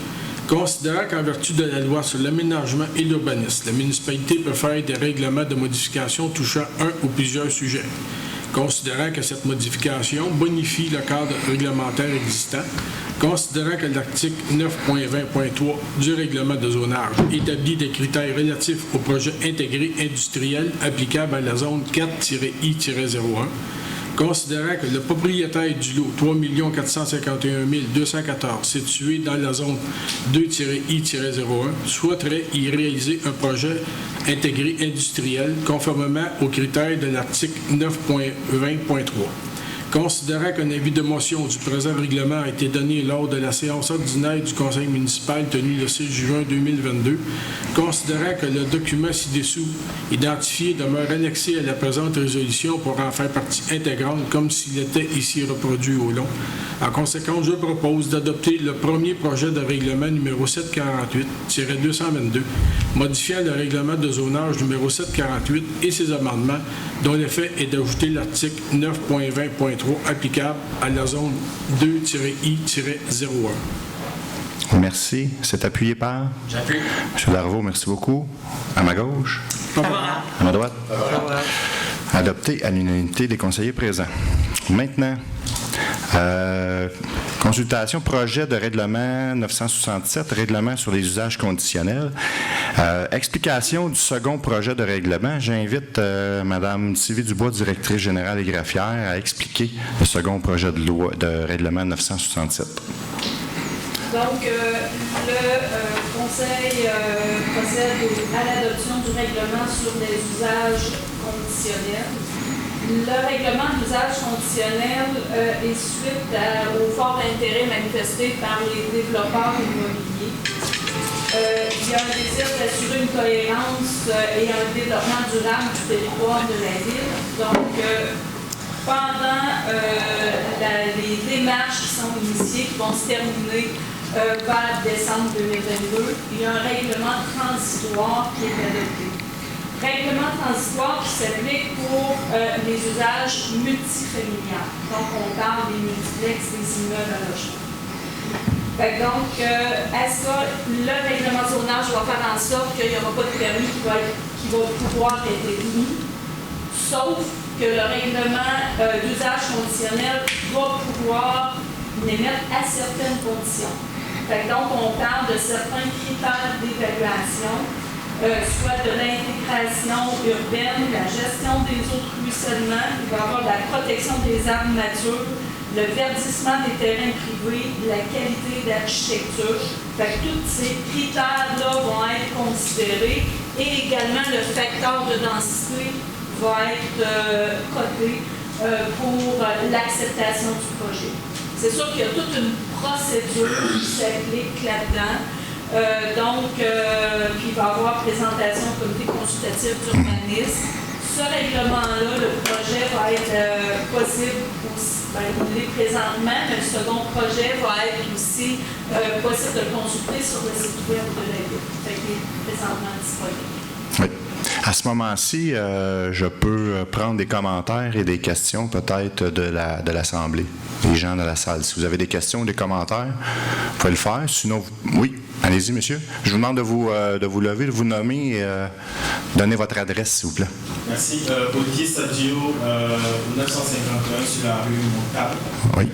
Considérant qu'en vertu de la loi sur l'aménagement et l'urbanisme, la municipalité peut faire des règlements de modification touchant un ou plusieurs sujets. Considérant que cette modification bonifie le cadre réglementaire existant, considérant que l'article 9.20.3 du règlement de zonage établit des critères relatifs au projet intégré industriel applicable à la zone 4-I-01, considérant que le propriétaire du lot 3 451 214 situé dans la zone 2-I-01 souhaiterait y réaliser un projet intégré industriel conformément aux critères de l'article 9.20.3. Considérant qu'un avis de motion du présent règlement a été donné lors de la séance ordinaire du Conseil municipal tenue le 6 juin 2022, considérant que le document ci-dessous identifié demeure annexé à la présente résolution pour en faire partie intégrante comme s'il était ici reproduit au long, en conséquence, je propose d'adopter le premier projet de règlement numéro 748-222, modifiant le règlement de zonage numéro 748 et ses amendements, dont l'effet est d'ajouter l'article 9.20.3 applicable à la zone 2-I-01. Merci. C'est appuyé par? J'appuie. M. Darvaux, merci beaucoup. À ma gauche? À ma droite? Adopté à l'unanimité des conseillers présents. Maintenant, consultation projet de règlement 967, règlement sur les usages conditionnels. Explication du second projet de règlement. J'invite Mme Sylvie Dubois, directrice générale et greffière, à expliquer le second projet de loi de règlement 967. Donc, le Conseil procède à l'adoption du règlement sur les usages conditionnels. Le règlement d'usage conditionnel est suite au fort intérêt manifesté par les développeurs immobiliers. Il y a un désir d'assurer une cohérence et un développement durable du territoire de la ville. Donc, pendant les démarches qui sont initiées, qui vont se terminer vers décembre 2022, il y a un règlement transitoire qui est adopté. Règlement transitoire qui s'applique pour les usages multifamiliales. Donc, on parle des multiplex, des immeubles à logement. Donc, à ça, le règlement zonage va faire en sorte qu'il n'y aura pas de permis qui va pouvoir être émis, sauf que le règlement d'usage conditionnel va pouvoir l'émettre à certaines conditions. Donc, on parle de certains critères d'évaluation, soit de l'intégration urbaine, la gestion des eaux de ruissellement, il va y avoir la protection des arbres natures, le verdissement des terrains privés, la qualité d'architecture. Tous ces critères-là vont être considérés et également le facteur de densité va être coté pour l'acceptation du projet. C'est sûr qu'il y a toute une procédure qui s'applique là-dedans. Puis il va y avoir présentation au comité consultatif d'urbanisme ce règlement-là, le projet va être possible aussi, il l'est présentement, mais le second projet va être aussi possible de le consulter sur le site web de la Ville. Fait qu'il est présentement disponible. Oui. À ce moment-ci, je peux prendre des commentaires et des questions peut-être de l'Assemblée, des gens de la salle. Si vous avez des questions ou des commentaires, vous pouvez le faire. Sinon, oui, allez-y, monsieur. Je vous demande de vous lever, de vous nommer et donner votre adresse, s'il vous plaît. Merci. Olivier Sadio, 951 sur la rue Montcalm. Oui.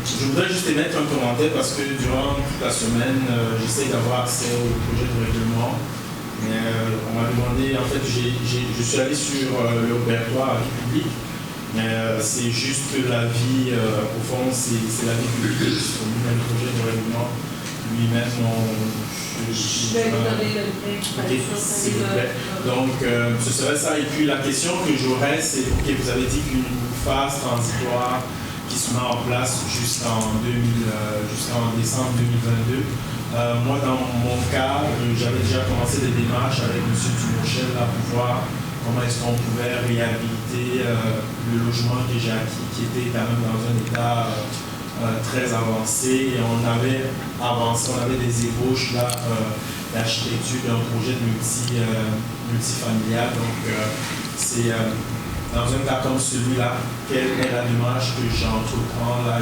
Je voudrais juste émettre un commentaire parce que durant toute la semaine, j'essaie d'avoir accès au projet de règlement. Mais on m'a demandé, en fait, je suis allé sur le répertoire public, mais c'est juste l'avis, au fond, c'est l'avis public sur le projet de règlement lui-même. Je vais vous donner le lien. S'il vous plaît. Donc, ce serait ça. Et puis, la question que j'aurais, c'est, OK, vous avez dit qu'une phase transitoire qui se met en place jusqu'en décembre 2022. Moi, dans mon cas, j'avais déjà commencé des démarches avec M. Dumochel là, pour voir comment est-ce qu'on pouvait réhabiliter le logement que j'ai acquis, qui était quand même dans un état très avancé. Et on avait avancé, on avait des ébauches là, d'architecture d'un projet de multifamilial. Donc, c'est dans un cas comme celui-là, quelle est la démarche que j'entreprends là,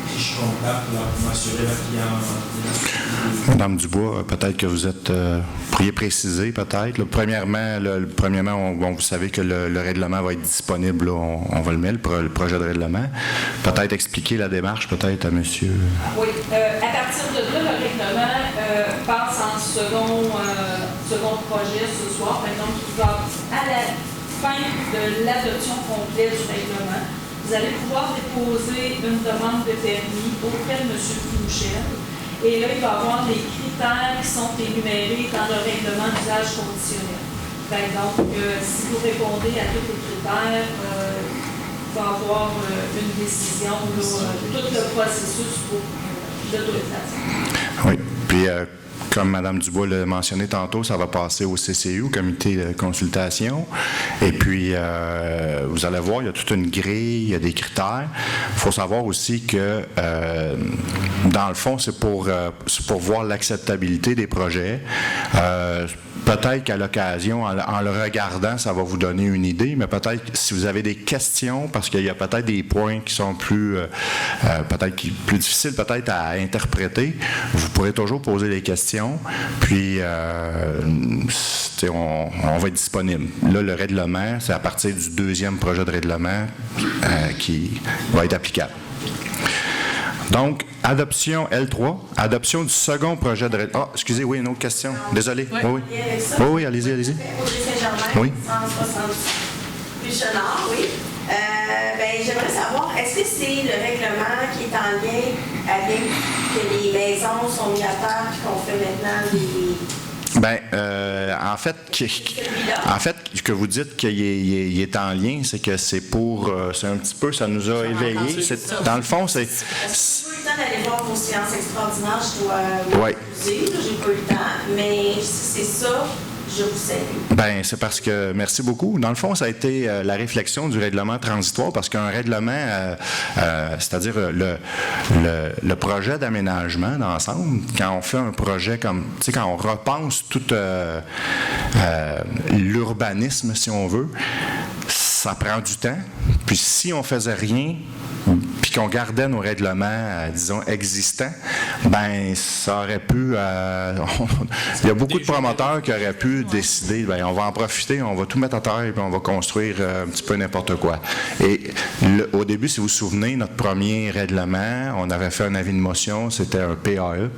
qui je contacte là, pour m'assurer qu'il y a Madame Dubois, peut-être que vous pourriez préciser peut-être. Là, premièrement, vous savez que le règlement va être disponible, là, on va le mettre, le projet de règlement. Peut-être expliquer la démarche peut-être à monsieur. Oui, à partir de là, le règlement passe en second projet ce soir. Donc, il va à la fin de l'adoption complète du règlement. Vous allez pouvoir déposer une demande de permis auprès de M. Dumochel. Et là, il va y avoir les critères qui sont énumérés dans le règlement d'usage conditionnel. Donc, si vous répondez à tous les critères, il va y avoir une décision, tout le processus pour l'autorisation. Oui, puis comme Mme Dubois l'a mentionné tantôt, ça va passer au CCU, au comité de consultation. Et puis, vous allez voir, il y a toute une grille, il y a des critères. Il faut savoir aussi que, dans le fond, c'est pour voir l'acceptabilité des projets. Peut-être qu'à l'occasion, en le regardant, ça va vous donner une idée, mais peut-être si vous avez des questions, parce qu'il y a peut-être des points qui sont plus difficiles peut-être à interpréter, vous pourrez toujours poser des questions, puis on va être disponible. Là, le règlement, c'est à partir du deuxième projet de règlement qui va être applicable. Donc, adoption L3, adoption du second projet de règlement. Ah, excusez, oui, une autre question. Désolé. Oui, oui, allez-y. Audrey Saint-Germain, oui. 160 rue Chenard, oui. J'aimerais savoir, est-ce que c'est le règlement qui est en lien avec que les maisons sont mises à terre et qu'on fait maintenant des... En fait, que vous dites qu'il est en lien, c'est que c'est un petit peu, ça nous a éveillés. Dans le fond, c'est... J'ai pas eu le temps d'aller voir vos séances extraordinaires, je dois m'excuser, j'ai pas eu le temps, mais c'est ça. Je vous salue. C'est parce que, merci beaucoup. Dans le fond, ça a été la réflexion du règlement transitoire, parce qu'un règlement, c'est-à-dire le projet d'aménagement d'ensemble, quand on fait un projet comme, tu sais, quand on repense tout l'urbanisme, si on veut, ça prend du temps. Puis si on faisait rien, puis qu'on gardait nos règlements, disons, existants, ça aurait pu... il y a beaucoup de promoteurs qui auraient pu décider, on va en profiter, on va tout mettre à terre et puis on va construire un petit peu n'importe quoi. Et au début, si vous vous souvenez, notre premier règlement, on avait fait un avis de motion, c'était un PAE.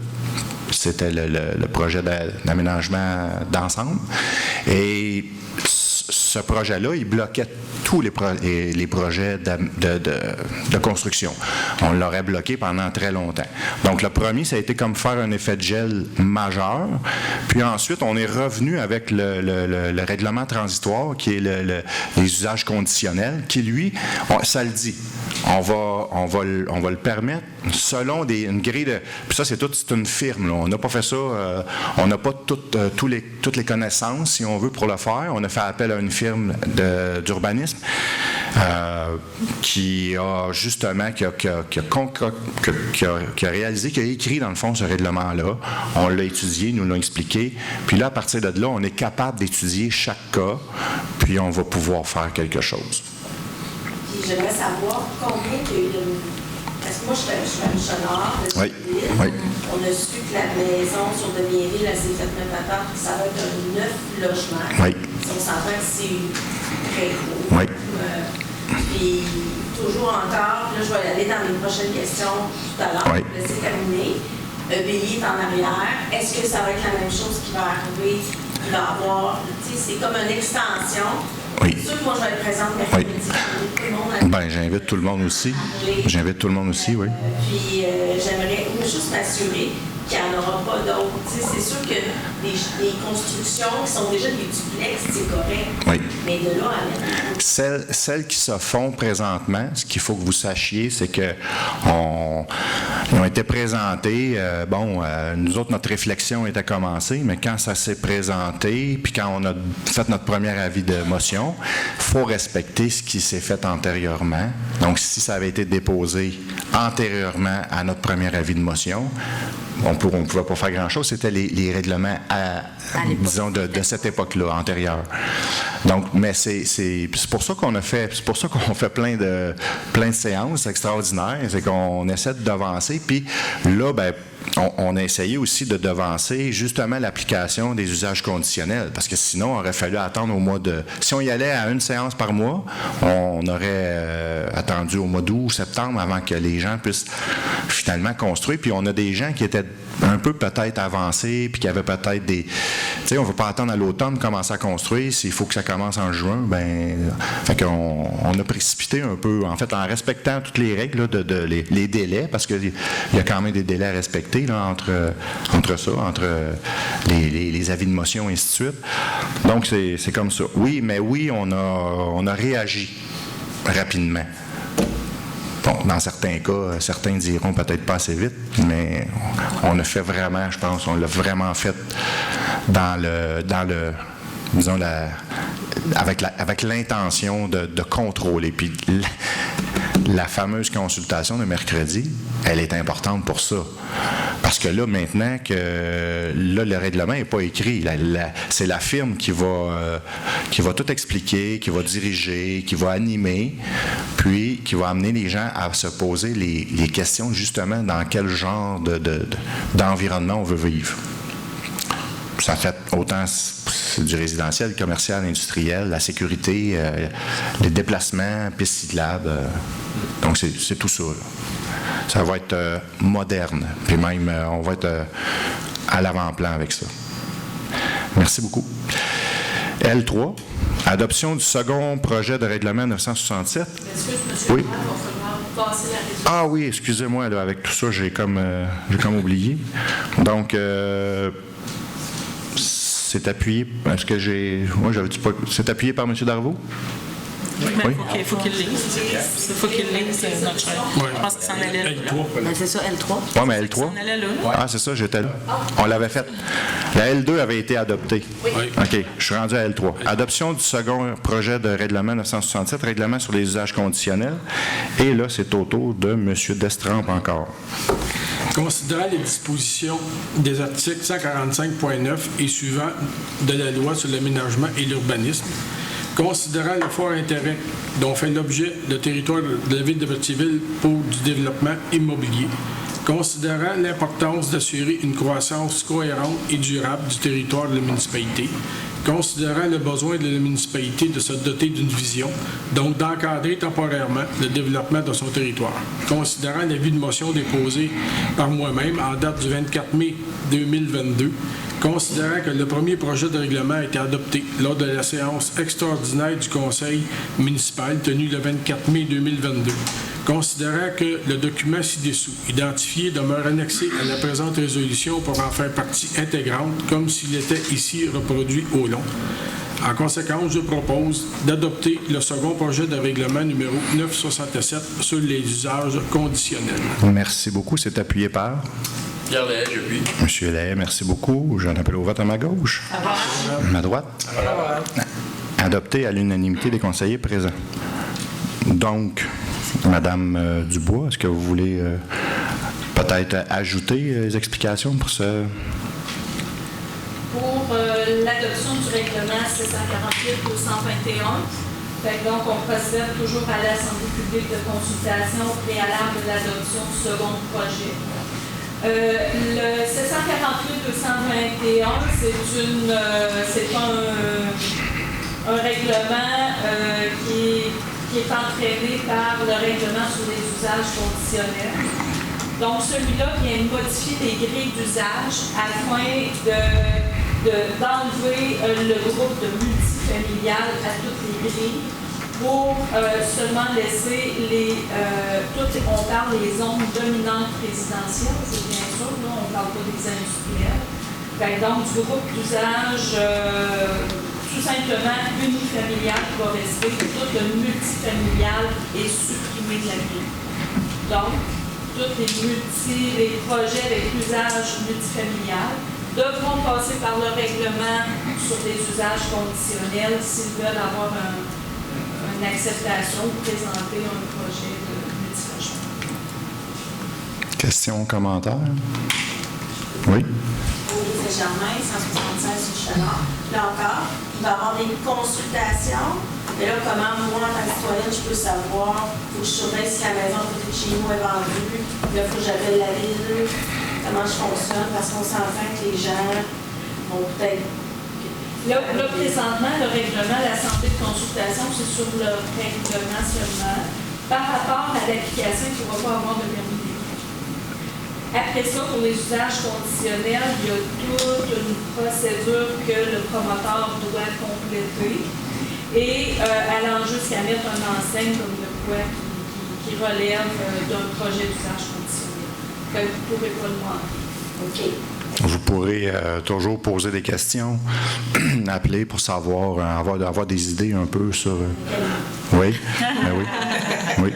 C'était le projet d'aménagement d'ensemble. Et ce projet-là, il bloquait tous les projets de construction. On l'aurait bloqué pendant très longtemps. Donc, le premier, ça a été comme faire un effet de gel majeur. Puis ensuite, on est revenu avec le règlement transitoire, qui est les usages conditionnels, qui, lui, ça le dit. On va le permettre selon une grille de... Puis ça, c'est une firme. Là. On n'a pas fait ça... on n'a pas toutes les connaissances, si on veut, pour le faire. On a fait appel à une firme firme d'urbanisme qui a justement qui a réalisé, qui a écrit dans le fond ce règlement-là. On l'a étudié, nous l'ont expliqué. Puis là, à partir de là, on est capable d'étudier chaque cas, puis on va pouvoir faire quelque chose. Puis j'aimerais savoir combien il y a eu de... Parce que moi, je suis à Michonard, de Ville. Oui. On a su que la maison sur Devierville, elle s'est faite mettre à terre, puis ça va être un 9 logements. Oui. On s'entend que c'est très gros. Oui. Puis toujours encore, là, je vais aller dans les prochaines questions tout à l'heure, oui. Pour laisser terminer. EBI est en arrière. Est-ce que ça va être la même chose qui va arriver? Il va y avoir, tu sais, c'est comme une extension. Oui. C'est sûr que moi, je vais être présente mercredi. Tout le monde Ben, j'invite tout le monde aussi. J'invite tout le monde aussi, oui. Puis j'aimerais juste m'assurer qu'il n'y en aura pas d'autres. Tu sais, c'est sûr que les constructions qui sont déjà des duplex, c'est correct. Oui. Mais de là à mettre... Celles qui se font présentement, ce qu'il faut que vous sachiez, c'est que ils ont été présentés. Nous autres, notre réflexion était commencée, mais quand ça s'est présenté, puis quand on a fait notre premier avis de motion, il faut respecter ce qui s'est fait antérieurement. Donc, si ça avait été déposé antérieurement à notre premier avis de motion, on ne pouvait pas faire grand-chose. C'était les règlements, disons, de cette époque-là, antérieure. Donc, mais c'est pour ça qu'on fait plein de séances extraordinaires. C'est qu'on essaie de devancer. Puis là, on a essayé aussi de devancer justement l'application des usages conditionnels, parce que sinon, on aurait fallu attendre au mois de... Si on y allait à une séance par mois, on aurait attendu au mois d'août ou septembre avant que les gens puissent finalement construire. Puis on a des gens qui étaient un peu peut-être avancés, puis qui avaient peut-être des... Tu sais, on ne va pas attendre à l'automne commencer à construire. S'il faut que ça commence en juin, fait qu'on a précipité un peu, en fait, en respectant toutes les règles, là, les délais, parce qu'il y a quand même des délais à respecter là, entre les avis de motion et ainsi de suite. Donc, c'est comme ça. Oui, on a réagi rapidement. Bon, dans certains cas, certains diront peut-être pas assez vite, mais on a fait vraiment, je pense, on l'a vraiment fait disons, avec l'intention de contrôler. Puis la fameuse consultation de mercredi, elle est importante pour ça. Parce que là, maintenant que le règlement n'est pas écrit, c'est la firme qui va tout expliquer, qui va diriger, qui va animer, puis qui va amener les gens à se poser les questions justement dans quel genre d'environnement on veut vivre. Ça fait autant du résidentiel, commercial, industriel, la sécurité, les déplacements, pistes cyclables. Donc, c'est tout ça. Là. Ça va être moderne. Puis même, on va être à l'avant-plan avec ça. Merci beaucoup. L3, adoption du second projet de règlement 967. Est-ce que M. Oui. Laurent va falloir passer la résolution? Ah oui, excusez-moi, là, avec tout ça, j'ai comme oublié. Donc, c'est appuyé. Est-ce que j'ai. Moi, j'avais dit pas. C'est appuyé par M. Darvaux? Oui. Il faut qu'il lise. Il faut qu'il lise notre choix. Je pense que c'en allait là. C'est ça, L3. Oui, mais L3. C'en allait là. Ah, c'est ça, j'étais là. On l'avait fait. La L2 avait été adoptée. Oui. OK, je suis rendu à L3. Adoption du second projet de règlement 967, règlement sur les usages conditionnels. Et là, c'est au tour de M. Destrempe encore. Considérant les dispositions des articles 145.9 et suivants de la loi sur l'aménagement et l'urbanisme, considérant le fort intérêt dont fait l'objet le territoire de la ville de Berthierville pour du développement immobilier, considérant l'importance d'assurer une croissance cohérente et durable du territoire de la municipalité, considérant le besoin de la municipalité de se doter d'une vision, donc d'encadrer temporairement le développement de son territoire, considérant l'avis de motion déposé par moi-même en date du 24 mai 2022, considérant que le premier projet de règlement a été adopté lors de la séance extraordinaire du Conseil municipal tenue le 24 mai 2022, considérant que le document ci-dessous identifié demeure annexé à la présente résolution pour en faire partie intégrante, comme s'il était ici reproduit au long. En conséquence, je propose d'adopter le second projet de règlement numéro 967 sur les usages conditionnels. Merci beaucoup. C'est appuyé par? Pierre Lahaye, j'appuie. Monsieur Lahaye, merci beaucoup. J'en appelle au vote à ma gauche. À ma droite. adopté à l'unanimité des conseillers présents. Donc, Madame Dubois, est-ce que vous voulez peut-être ajouter les explications pour ce... Pour l'adoption du règlement 648-221, donc on procède toujours à l'Assemblée publique de consultation préalable de l'adoption du second projet. Le 648-221, c'est un règlement qui est entraîné par le règlement sur les usages conditionnels. Donc, celui-là vient modifier les grilles d'usage afin d'enlever le groupe de multifamilial à toutes les grilles pour seulement laisser on parle des zones dominantes résidentielles, c'est bien sûr, là, on ne parle pas des industriels. Donc, du groupe d'usage tout simplement unifamilial qui va rester, tout le multifamilial est supprimé de la grille. Donc, tous les projets avec usage multifamilial devront passer par le règlement sur des usages conditionnels s'ils veulent avoir une acceptation ou présenter un projet de multilogement. Questions, commentaires? Oui. Oui, Saint-Germain, 176 sur Chalard. Là encore, il va y avoir des consultations. Mais là, comment moi, en tant que citoyenne, je peux savoir, il faut que je surveille si la maison à côté de chez nous est vendue, là, il faut que j'appelle la ville, comment je fonctionne, parce qu'on s'entend que les gens vont peut-être... Là, présentement, le règlement, l'Assemblée de consultation, c'est sur le règlement seulement. Par rapport à l'application, il ne pourra pas avoir de permis d'équipe. Après ça, pour les usages conditionnels, il y a toute une procédure que le promoteur doit compléter. Et allant jusqu'à mettre une enseigne comme de quoi qui relève d'un projet d'usage conditionnel. Vous ne pourrez pas le demander. OK. Vous pourrez toujours poser des questions, appeler pour savoir, avoir des idées un peu sur... Oui, ben oui. Oui.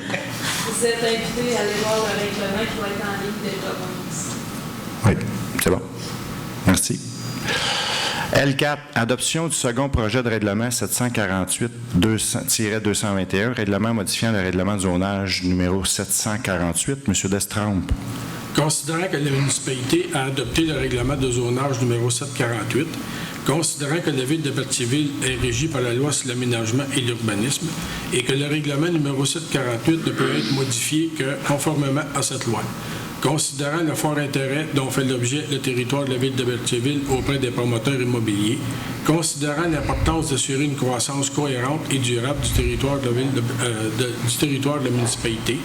Vous êtes invités à aller voir le règlement qui va être en ligne déjà. Oui, c'est bon. Merci. L4, adoption du second projet de règlement 748-221, règlement modifiant le règlement de zonage numéro 748. Monsieur Destrempe. Considérant que la municipalité a adopté le règlement de zonage numéro 748, considérant que la ville de Berthierville est régie par la loi sur l'aménagement et l'urbanisme et que le règlement numéro 748 ne peut être modifié que conformément à cette loi. Considérant le fort intérêt dont fait l'objet le territoire de la ville de Berthierville auprès des promoteurs immobiliers, considérant l'importance d'assurer une croissance cohérente et durable du territoire de la municipalité,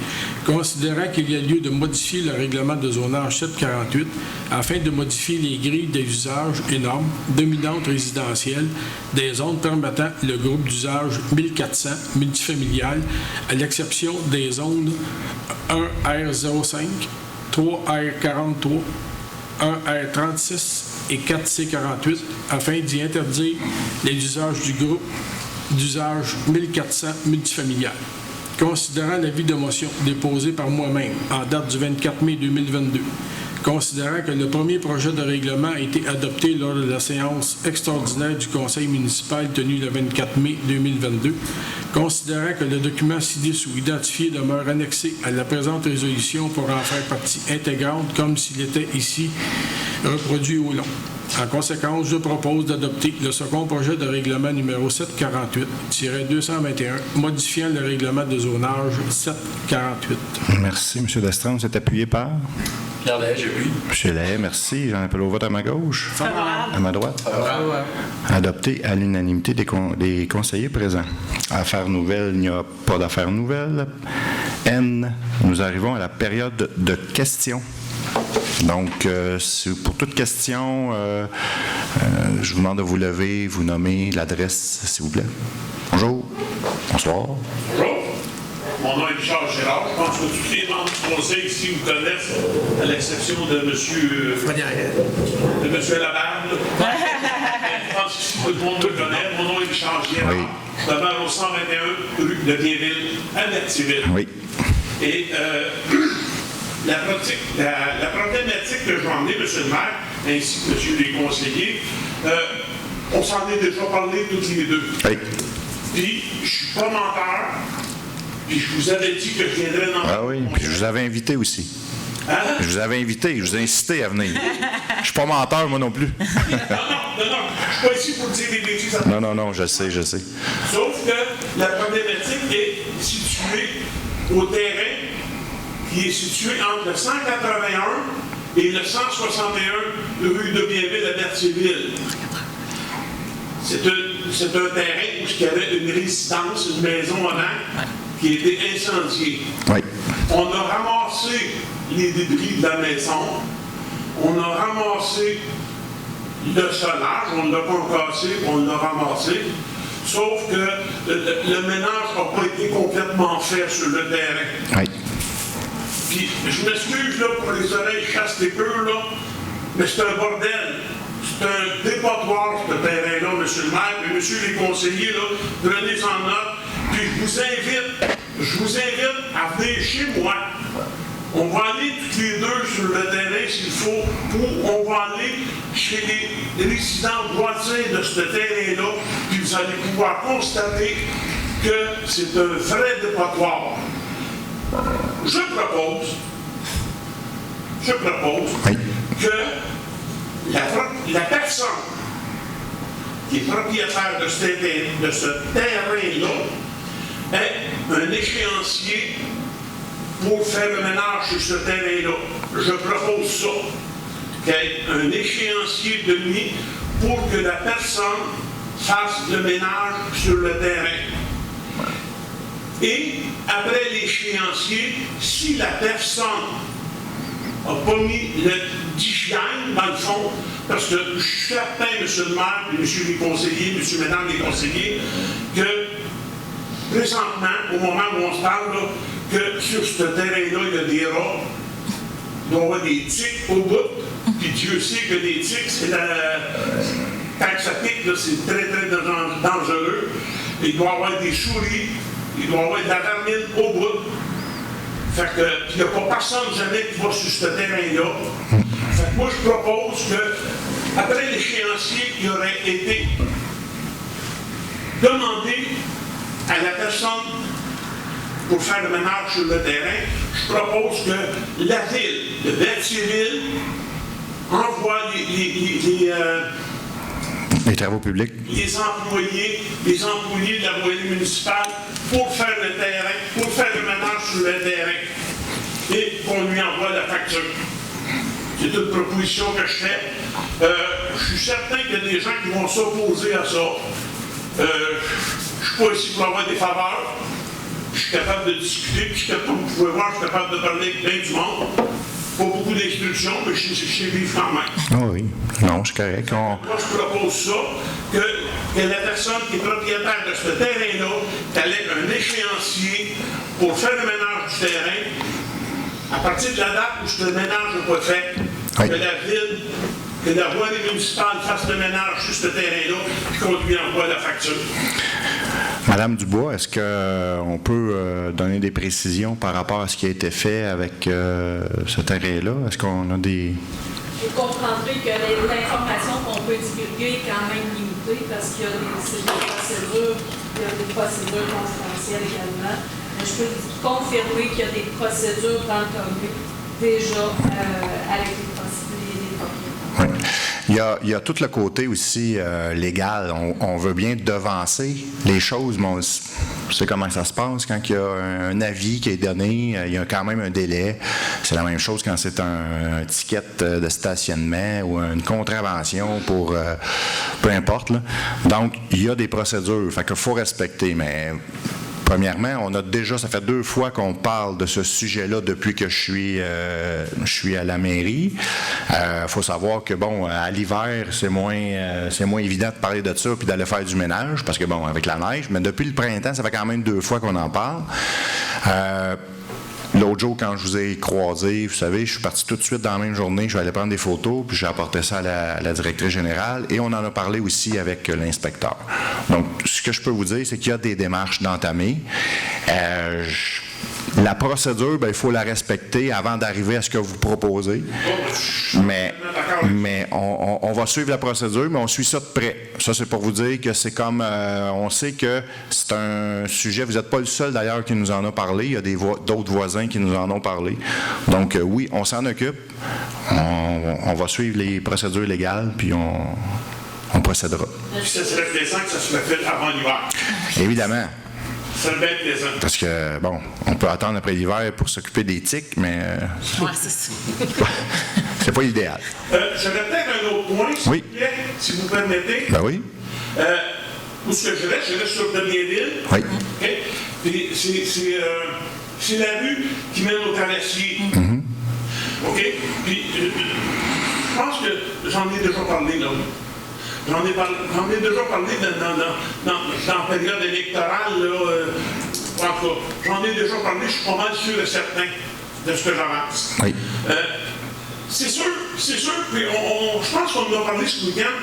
considérant qu'il y a lieu de modifier le règlement de zonage 748 afin de modifier les grilles des usages et normes dominantes résidentielles des zones permettant le groupe d'usage 1400 multifamilial à l'exception des zones 1R05, 3R43, 1R36 et 4C48 afin d'y interdire les usages du groupe d'usage 1400 multifamilial. Considérant l'avis de motion déposé par moi-même en date du 24 mai 2022, considérant que le premier projet de règlement a été adopté lors de la séance extraordinaire du conseil municipal tenue le 24 mai 2022, considérant que le document ci-dessous identifié demeure annexé à la présente résolution pour en faire partie intégrante comme s'il était ici reproduit au long. En conséquence, je propose d'adopter le second projet de règlement numéro 748-221, modifiant le règlement de zonage 748. Merci, M. Destrempe. C'est appuyé par? Pierre Lahaye, j'appuie. M. Lahaye, merci. J'en appelle au vote à ma gauche. Favorable. À ma droite. Adopté à l'unanimité des conseillers présents. Affaires nouvelles, il n'y a pas d'affaires nouvelles. N, nous arrivons à la période de questions. Donc, pour toute question, je vous demande de vous lever, vous nommer l'adresse, s'il vous plaît. Bonjour. Bonsoir. Bonjour. Mon nom est Richard Gérard. Je pense que tous les membres du conseil ici vous connaissent, à l'exception de M. Labarde. Je pense que tout le monde me connaît. Mon nom est Richard Gérard. Oui. Je demeure au 121 rue de Bienville, à Berthierville. Oui. Et la problématique que j'en ai, M. le maire, ainsi que M. les conseillers, On s'en est déjà parlé tous les deux. Oui. Puis, je suis pas menteur. Puis, je vous avais dit que je viendrais dans... Ah oui, puis je vous avais invité aussi. Hein? Je vous avais invité, je vous ai incité à venir. Je suis pas menteur, moi non plus. Non, je suis pas ici pour dire des bêtises. Non, je sais. Sauf que la problématique est située au terrain qui est situé entre le 181 et le 161 rue de Bienville à Berthierville. C'est un terrain où il y avait une résidence, une maison avant, qui a été incendiée. Oui. On a ramassé les débris de la maison, on a ramassé le solage, on l'a concassé, on l'a ramassé, sauf que le ménage n'a pas été complètement fait sur le terrain. Oui. Puis, je m'excuse là pour les oreilles chastées-pures, là, mais c'est un bordel. C'est un dépotoir, ce terrain-là, monsieur le maire, et monsieur les conseillers, là, prenez-en note. Puis je vous invite à venir chez moi. On va aller tous les deux sur le terrain s'il faut, ou on va aller chez les résidents voisins de ce terrain-là, puis vous allez pouvoir constater que c'est un vrai dépotoir. Je propose que la personne qui est propriétaire de ce terrain-là ait un échéancier pour faire le ménage sur ce terrain-là. Je propose ça, qu'il y ait un échéancier de nuit pour que la personne fasse le ménage sur le terrain. Et après l'échéancier, si la personne n'a pas mis d'hygiène, dans le fond, parce que je suis certain, monsieur le maire, monsieur les conseillers, monsieur, mesdames les conseillers, que présentement, au moment où on se parle, là, que sur ce terrain-là, il y a des rats, il doit y avoir des tiques au bout, puis Dieu sait que les tiques, c'est quand ça pique, là, c'est très, très dangereux. Il doit y avoir des souris, il doit y avoir de la vermine au bout. Fait que, il n'y a pas personne jamais qui va sur ce terrain-là. Fait que moi, je propose que, après l'échéancier qui aurait été demandé à la personne pour faire le ménage sur le terrain, je propose que la ville de Berthierville envoie les travaux publics. Les employés de la voirie municipale pour faire le terrain, pour faire le ménage sur le terrain et qu'on lui envoie la facture. C'est une proposition que je fais. Je suis certain qu'il y a des gens qui vont s'opposer à ça. Je ne suis pas ici pour avoir des faveurs. Je suis capable de discuter, puis comme vous pouvez voir, je suis capable de parler avec bien du monde. Pas beaucoup d'instructions, mais je sais vivre quand même. Ah oui, non, c'est correct. Moi, je propose ça, que la personne qui est propriétaire de ce terrain-là, qu'elle ait un échéancier pour faire le ménage du terrain. À partir de la date où ce ménage n'est pas fait, oui. Que la ville, que la voirie municipale fasse le ménage sur ce terrain-là, puis qu'on lui envoie la facture. Madame Dubois, est-ce qu'on peut donner des précisions par rapport à ce qui a été fait avec ce terrain-là? Est-ce qu'on a des... Vous comprendrez que l'information qu'on peut divulguer est quand même limitée parce qu'il y a des procédures confidentielles également. Mais je peux confirmer qu'il y a des procédures dans le commune déjà avec les propriétaires. Oui. Il y a tout le côté aussi légal. On veut bien devancer les choses, mais on sait comment ça se passe. Quand il y a un avis qui est donné, il y a quand même un délai. C'est la même chose quand c'est un ticket de stationnement ou une contravention pour peu importe. Là. Donc, il y a des procédures. Fait qu'il faut respecter, mais... Premièrement, on a déjà, ça fait 2 fois qu'on parle de ce sujet-là depuis que je suis à la mairie. Faut savoir que, bon, à l'hiver, c'est moins évident de parler de ça puis d'aller faire du ménage parce que, bon, avec la neige, mais depuis le printemps, ça fait quand même 2 fois qu'on en parle. L'autre jour, quand je vous ai croisé, vous savez, je suis parti tout de suite dans la même journée, je vais aller prendre des photos, puis j'ai apporté ça à la directrice générale, et on en a parlé aussi avec l'inspecteur. Donc, ce que je peux vous dire, c'est qu'il y a des démarches d'entamer. La procédure, il faut la respecter avant d'arriver à ce que vous proposez. Mais... d'accord. Mais on va suivre la procédure, mais on suit ça de près. Ça, c'est pour vous dire que c'est comme... on sait que c'est un sujet... Vous n'êtes pas le seul, d'ailleurs, qui nous en a parlé. Il y a d'autres voisins qui nous en ont parlé. Donc, oui, on s'en occupe. On va suivre les procédures légales, puis on procédera. Puis ça serait plaisant que ça soit fait avant l'hiver. Évidemment. Ça serait bien plaisant. Parce que, bon, on peut attendre après l'hiver pour s'occuper des tiques, mais... Ouais, c'est ça. c'est pas l'idéal. J'aurais peut-être un autre point, s'il vous plaît, si vous permettez. Ben oui. Où est-ce que je reste sur Debienville. Oui. OK? Puis c'est la rue qui mène au traversier. OK? Puis je pense que j'en ai déjà parlé, là. J'en ai déjà parlé dans la période électorale, là. En tout cas, j'en ai déjà parlé, je suis pas mal sûr et certain de ce que j'avance. Oui. C'est sûr, puis je pense qu'on en a parlé ce week-end.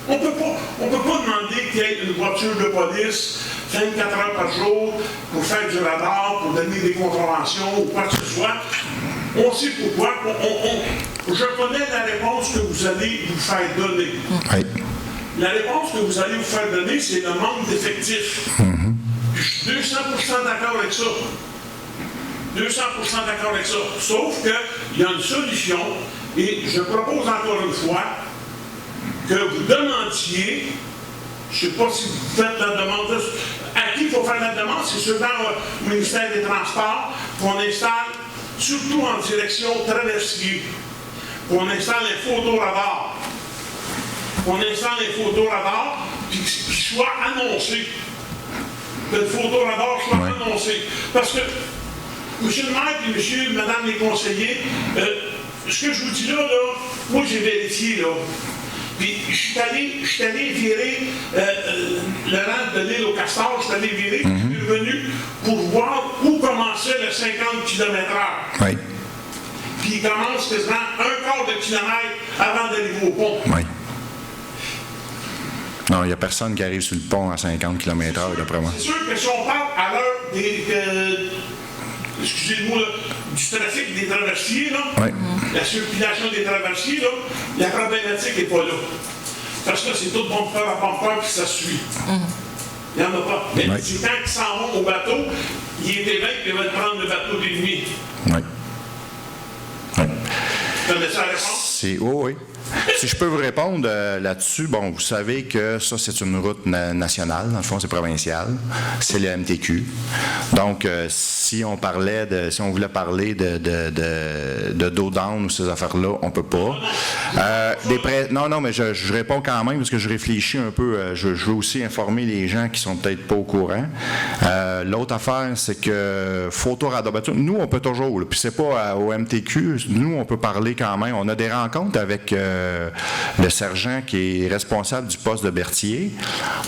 On peut pas demander qu'il y ait une voiture de police 24 heures par jour pour faire du radar, pour donner des contraventions ou quoi que ce soit. On sait pourquoi. Je connais la réponse que vous allez vous faire donner. Oui. La réponse que vous allez vous faire donner, c'est le manque d'effectifs. Je suis 200% d'accord avec ça. 200% d'accord avec ça. Sauf qu'il y a une solution, et je propose encore une fois que vous demandiez, je ne sais pas si vous faites la demande, à qui il faut faire la demande, c'est souvent au ministère des Transports, qu'on installe, surtout en direction traversier, qu'on installe les photoradars. On installe les photoradars, puis qu'ils soient annoncés. Que le photoradar soit annoncé. Parce que, monsieur le maire et madame les conseillers, ce que je vous dis là, moi j'ai vérifié, là. Puis je suis allé virer le rang de l'île au Castor, je suis allé virer, puis je suis revenu pour voir où commençait le 50 km/h. Oui. Puis il commence quasiment un quart de kilomètre avant d'arriver au pont. Oui. Non, il n'y a personne qui arrive sur le pont à 50 km/h, d'après moi. C'est sûr que si on parle à l'heure des... excusez-moi, du trafic des traversiers, là, la circulation des traversiers, là, la problématique n'est pas là. Parce que c'est tout bon faire à bumper puis ça suit. Il n'y en a pas. Mais c'est quand ils s'en vont au bateau, il est éveillé et ils veulent prendre le bateau des nuits. Oui. Oui. Vous connaissez la réponse? Oui. Si je peux vous répondre là-dessus, bon, vous savez que ça, c'est une route nationale, dans le fond, c'est provincial, c'est le MTQ. Donc, si on voulait parler de dos down ou ces affaires-là, on peut pas. Non, mais je réponds quand même parce que je réfléchis un peu. Je veux aussi informer les gens qui sont peut-être pas au courant. L'autre affaire, c'est que photoradar, nous, on peut toujours, puis c'est pas au MTQ, nous, on peut parler quand même. On a des rencontres avec le sergent qui est responsable du poste de Berthier.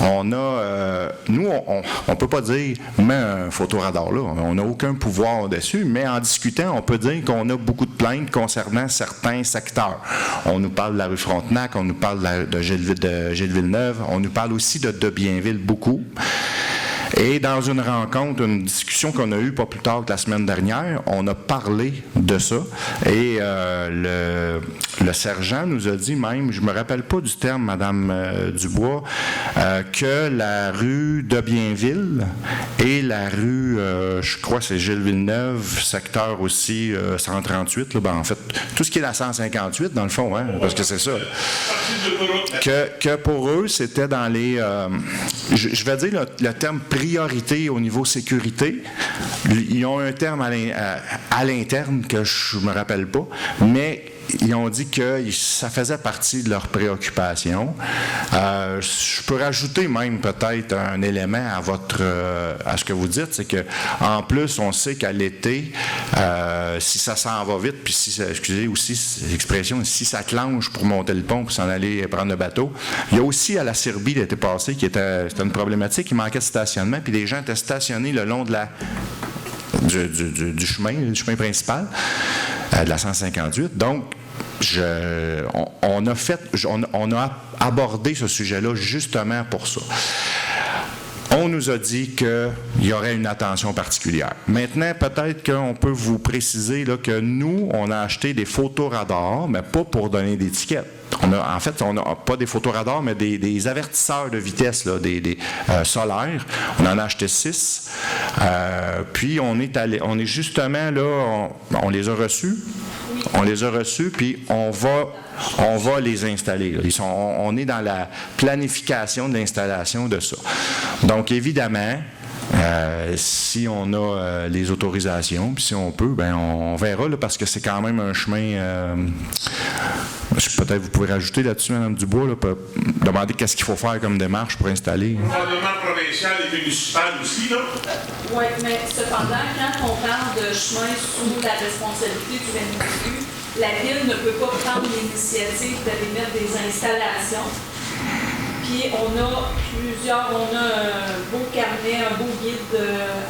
Nous, on peut pas dire « mets un photoradar là ». On n'a aucun pouvoir dessus, mais en discutant, on peut dire qu'on a beaucoup de plaintes concernant certains secteurs. On nous parle de la rue Frontenac, on nous parle de Gilles-Villeneuve, on nous parle aussi de Bienville beaucoup. Et dans une rencontre, une discussion qu'on a eue pas plus tard que la semaine dernière, on a parlé de ça. Et le sergent nous a dit même, je me rappelle pas du terme, Madame Dubois, que la rue de Bienville et la rue, je crois c'est Gilles-Villeneuve, secteur aussi 138, là, en fait, tout ce qui est la 158 dans le fond, hein, parce que c'est ça. Que pour eux, c'était dans les... je vais dire le terme priorité au niveau sécurité. Ils ont un terme à l'interne que je me rappelle pas, mais ils ont dit que ça faisait partie de leurs préoccupations. Je peux rajouter même peut-être un élément à ce que vous dites, c'est que en plus, on sait qu'à l'été, si ça s'en va vite, puis excusez aussi l'expression, si ça clenche pour monter le pont pour s'en aller prendre le bateau, il y a aussi à la Serbie l'été passé c'était une problématique, il manquait de stationnement, puis les gens étaient stationnés le long de du chemin principal de la 158. Donc, on a abordé ce sujet-là justement pour ça. on nous a dit qu'il y aurait une attention particulière. Maintenant, peut-être qu'on peut vous préciser là, que nous, on a acheté des photoradars, mais pas pour donner d'étiquette. On n'a pas des photoradars, mais des avertisseurs de vitesse, là, des solaires. On en a acheté 6. Puis on est justement là, on les a reçus. On les a reçus, puis on va les installer. Là. On est dans la planification de l'installation de ça. Donc, évidemment, si on a les autorisations, puis si on peut, ben on verra, là, parce que c'est quand même un chemin... peut-être vous pouvez rajouter là-dessus, Mme Dubois, là, demander qu'est-ce qu'il faut faire comme démarche pour installer. Le Parlement provincial et municipal aussi, là? Oui, mais cependant, quand on parle de chemin sous la responsabilité du MDQ, la Ville ne peut pas prendre l'initiative d'aller mettre des installations. Puis on a un beau carnet, un beau guide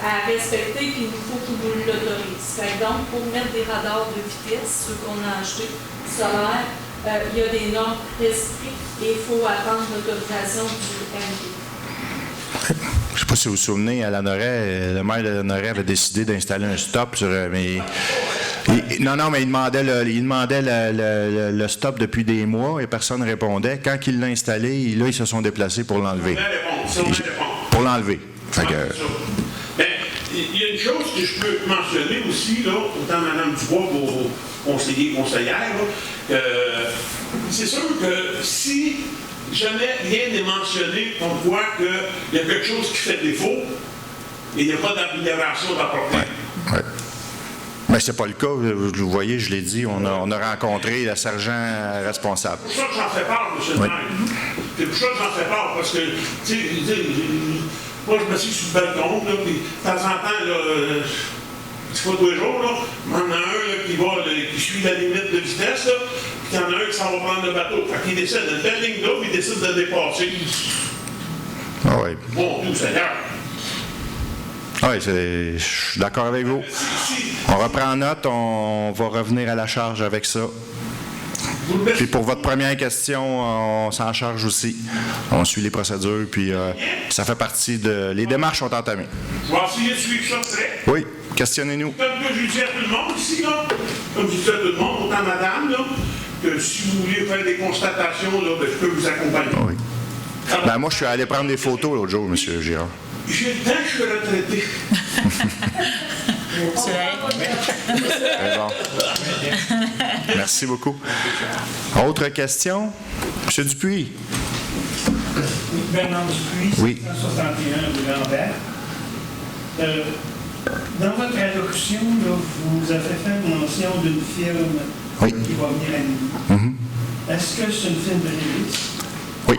à respecter, puis il faut qu'ils nous l'autorisent. Donc, pour mettre des radars de vitesse, ceux qu'on a achetés, solaires, il y a des normes très strictes et il faut attendre l'autorisation du MD. Je ne sais pas si vous vous souvenez, à Lanoret, le maire de Lanoret avait décidé d'installer un stop sur... mais il demandait le stop depuis des mois et personne ne répondait. Quand il l'a installé, là, ils se sont déplacés pour l'enlever. Pour l'enlever. Mais il y a une chose que je peux mentionner aussi, là, autant Mme Dubois vos conseillères, c'est sûr que si jamais rien n'est mentionné, on voit qu'il y a quelque chose qui fait défaut et il n'y a pas d'amélioration d'apporter. Ouais. Mais c'est pas le cas. Vous voyez, je l'ai dit, on a rencontré le sergent responsable. C'est pour ça que j'en fais part, M. le maire. C'est pour ça que j'en fais part, parce que, tu sais, moi, je me suis sur le balcon, là, puis de temps en temps, là, c'est pas tous les jours, là, il y en a un là, qui suit la limite de vitesse, là, puis il y en a un qui s'en va prendre le bateau. Fait qu'il décide d'une belle ligne d'eau, puis il décide de dépasser. Ah oui. Bon, tout Seigneur. Oui, je suis d'accord avec vous. On reprend note, on va revenir à la charge avec ça. Puis pour votre première question, on s'en charge aussi. On suit les procédures, puis ça fait partie de... Les démarches sont entamées. Je vais essayer de suivre ça très. Oui, questionnez-nous. Comme je dis à tout le monde ici, là, comme je dis à tout le monde, autant madame, là, que si vous voulez faire des constatations, là, ben, je peux vous accompagner. Oui. Ben, moi, je suis allé prendre des photos l'autre jour, M. Girard. J'ai le temps que je suis retraité. Bon. Merci beaucoup. Autre question? M. Dupuis. Bernard Dupuis, oui. 161 de Lambert. Dans votre allocution, là, vous avez fait mention d'une firme qui va venir à Lévis. Est-ce que c'est une firme privée? Oui.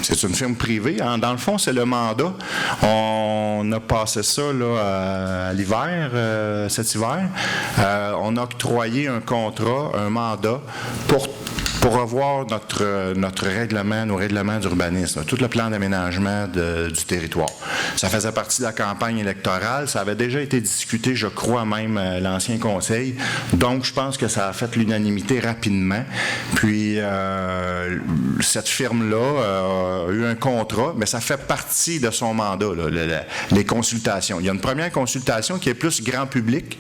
C'est une firme privée. Dans le fond, c'est le mandat. On a passé ça là, à l'hiver, cet hiver. On a octroyé un contrat, un mandat pour revoir notre règlement, nos règlements d'urbanisme, tout le plan d'aménagement du territoire. Ça faisait partie de la campagne électorale. Ça avait déjà été discuté, je crois, même à l'ancien conseil. Donc, je pense que ça a fait l'unanimité rapidement. Puis, cette firme-là a eu un contrat, mais ça fait partie de son mandat, là, les consultations. Il y a une première consultation qui est plus grand public.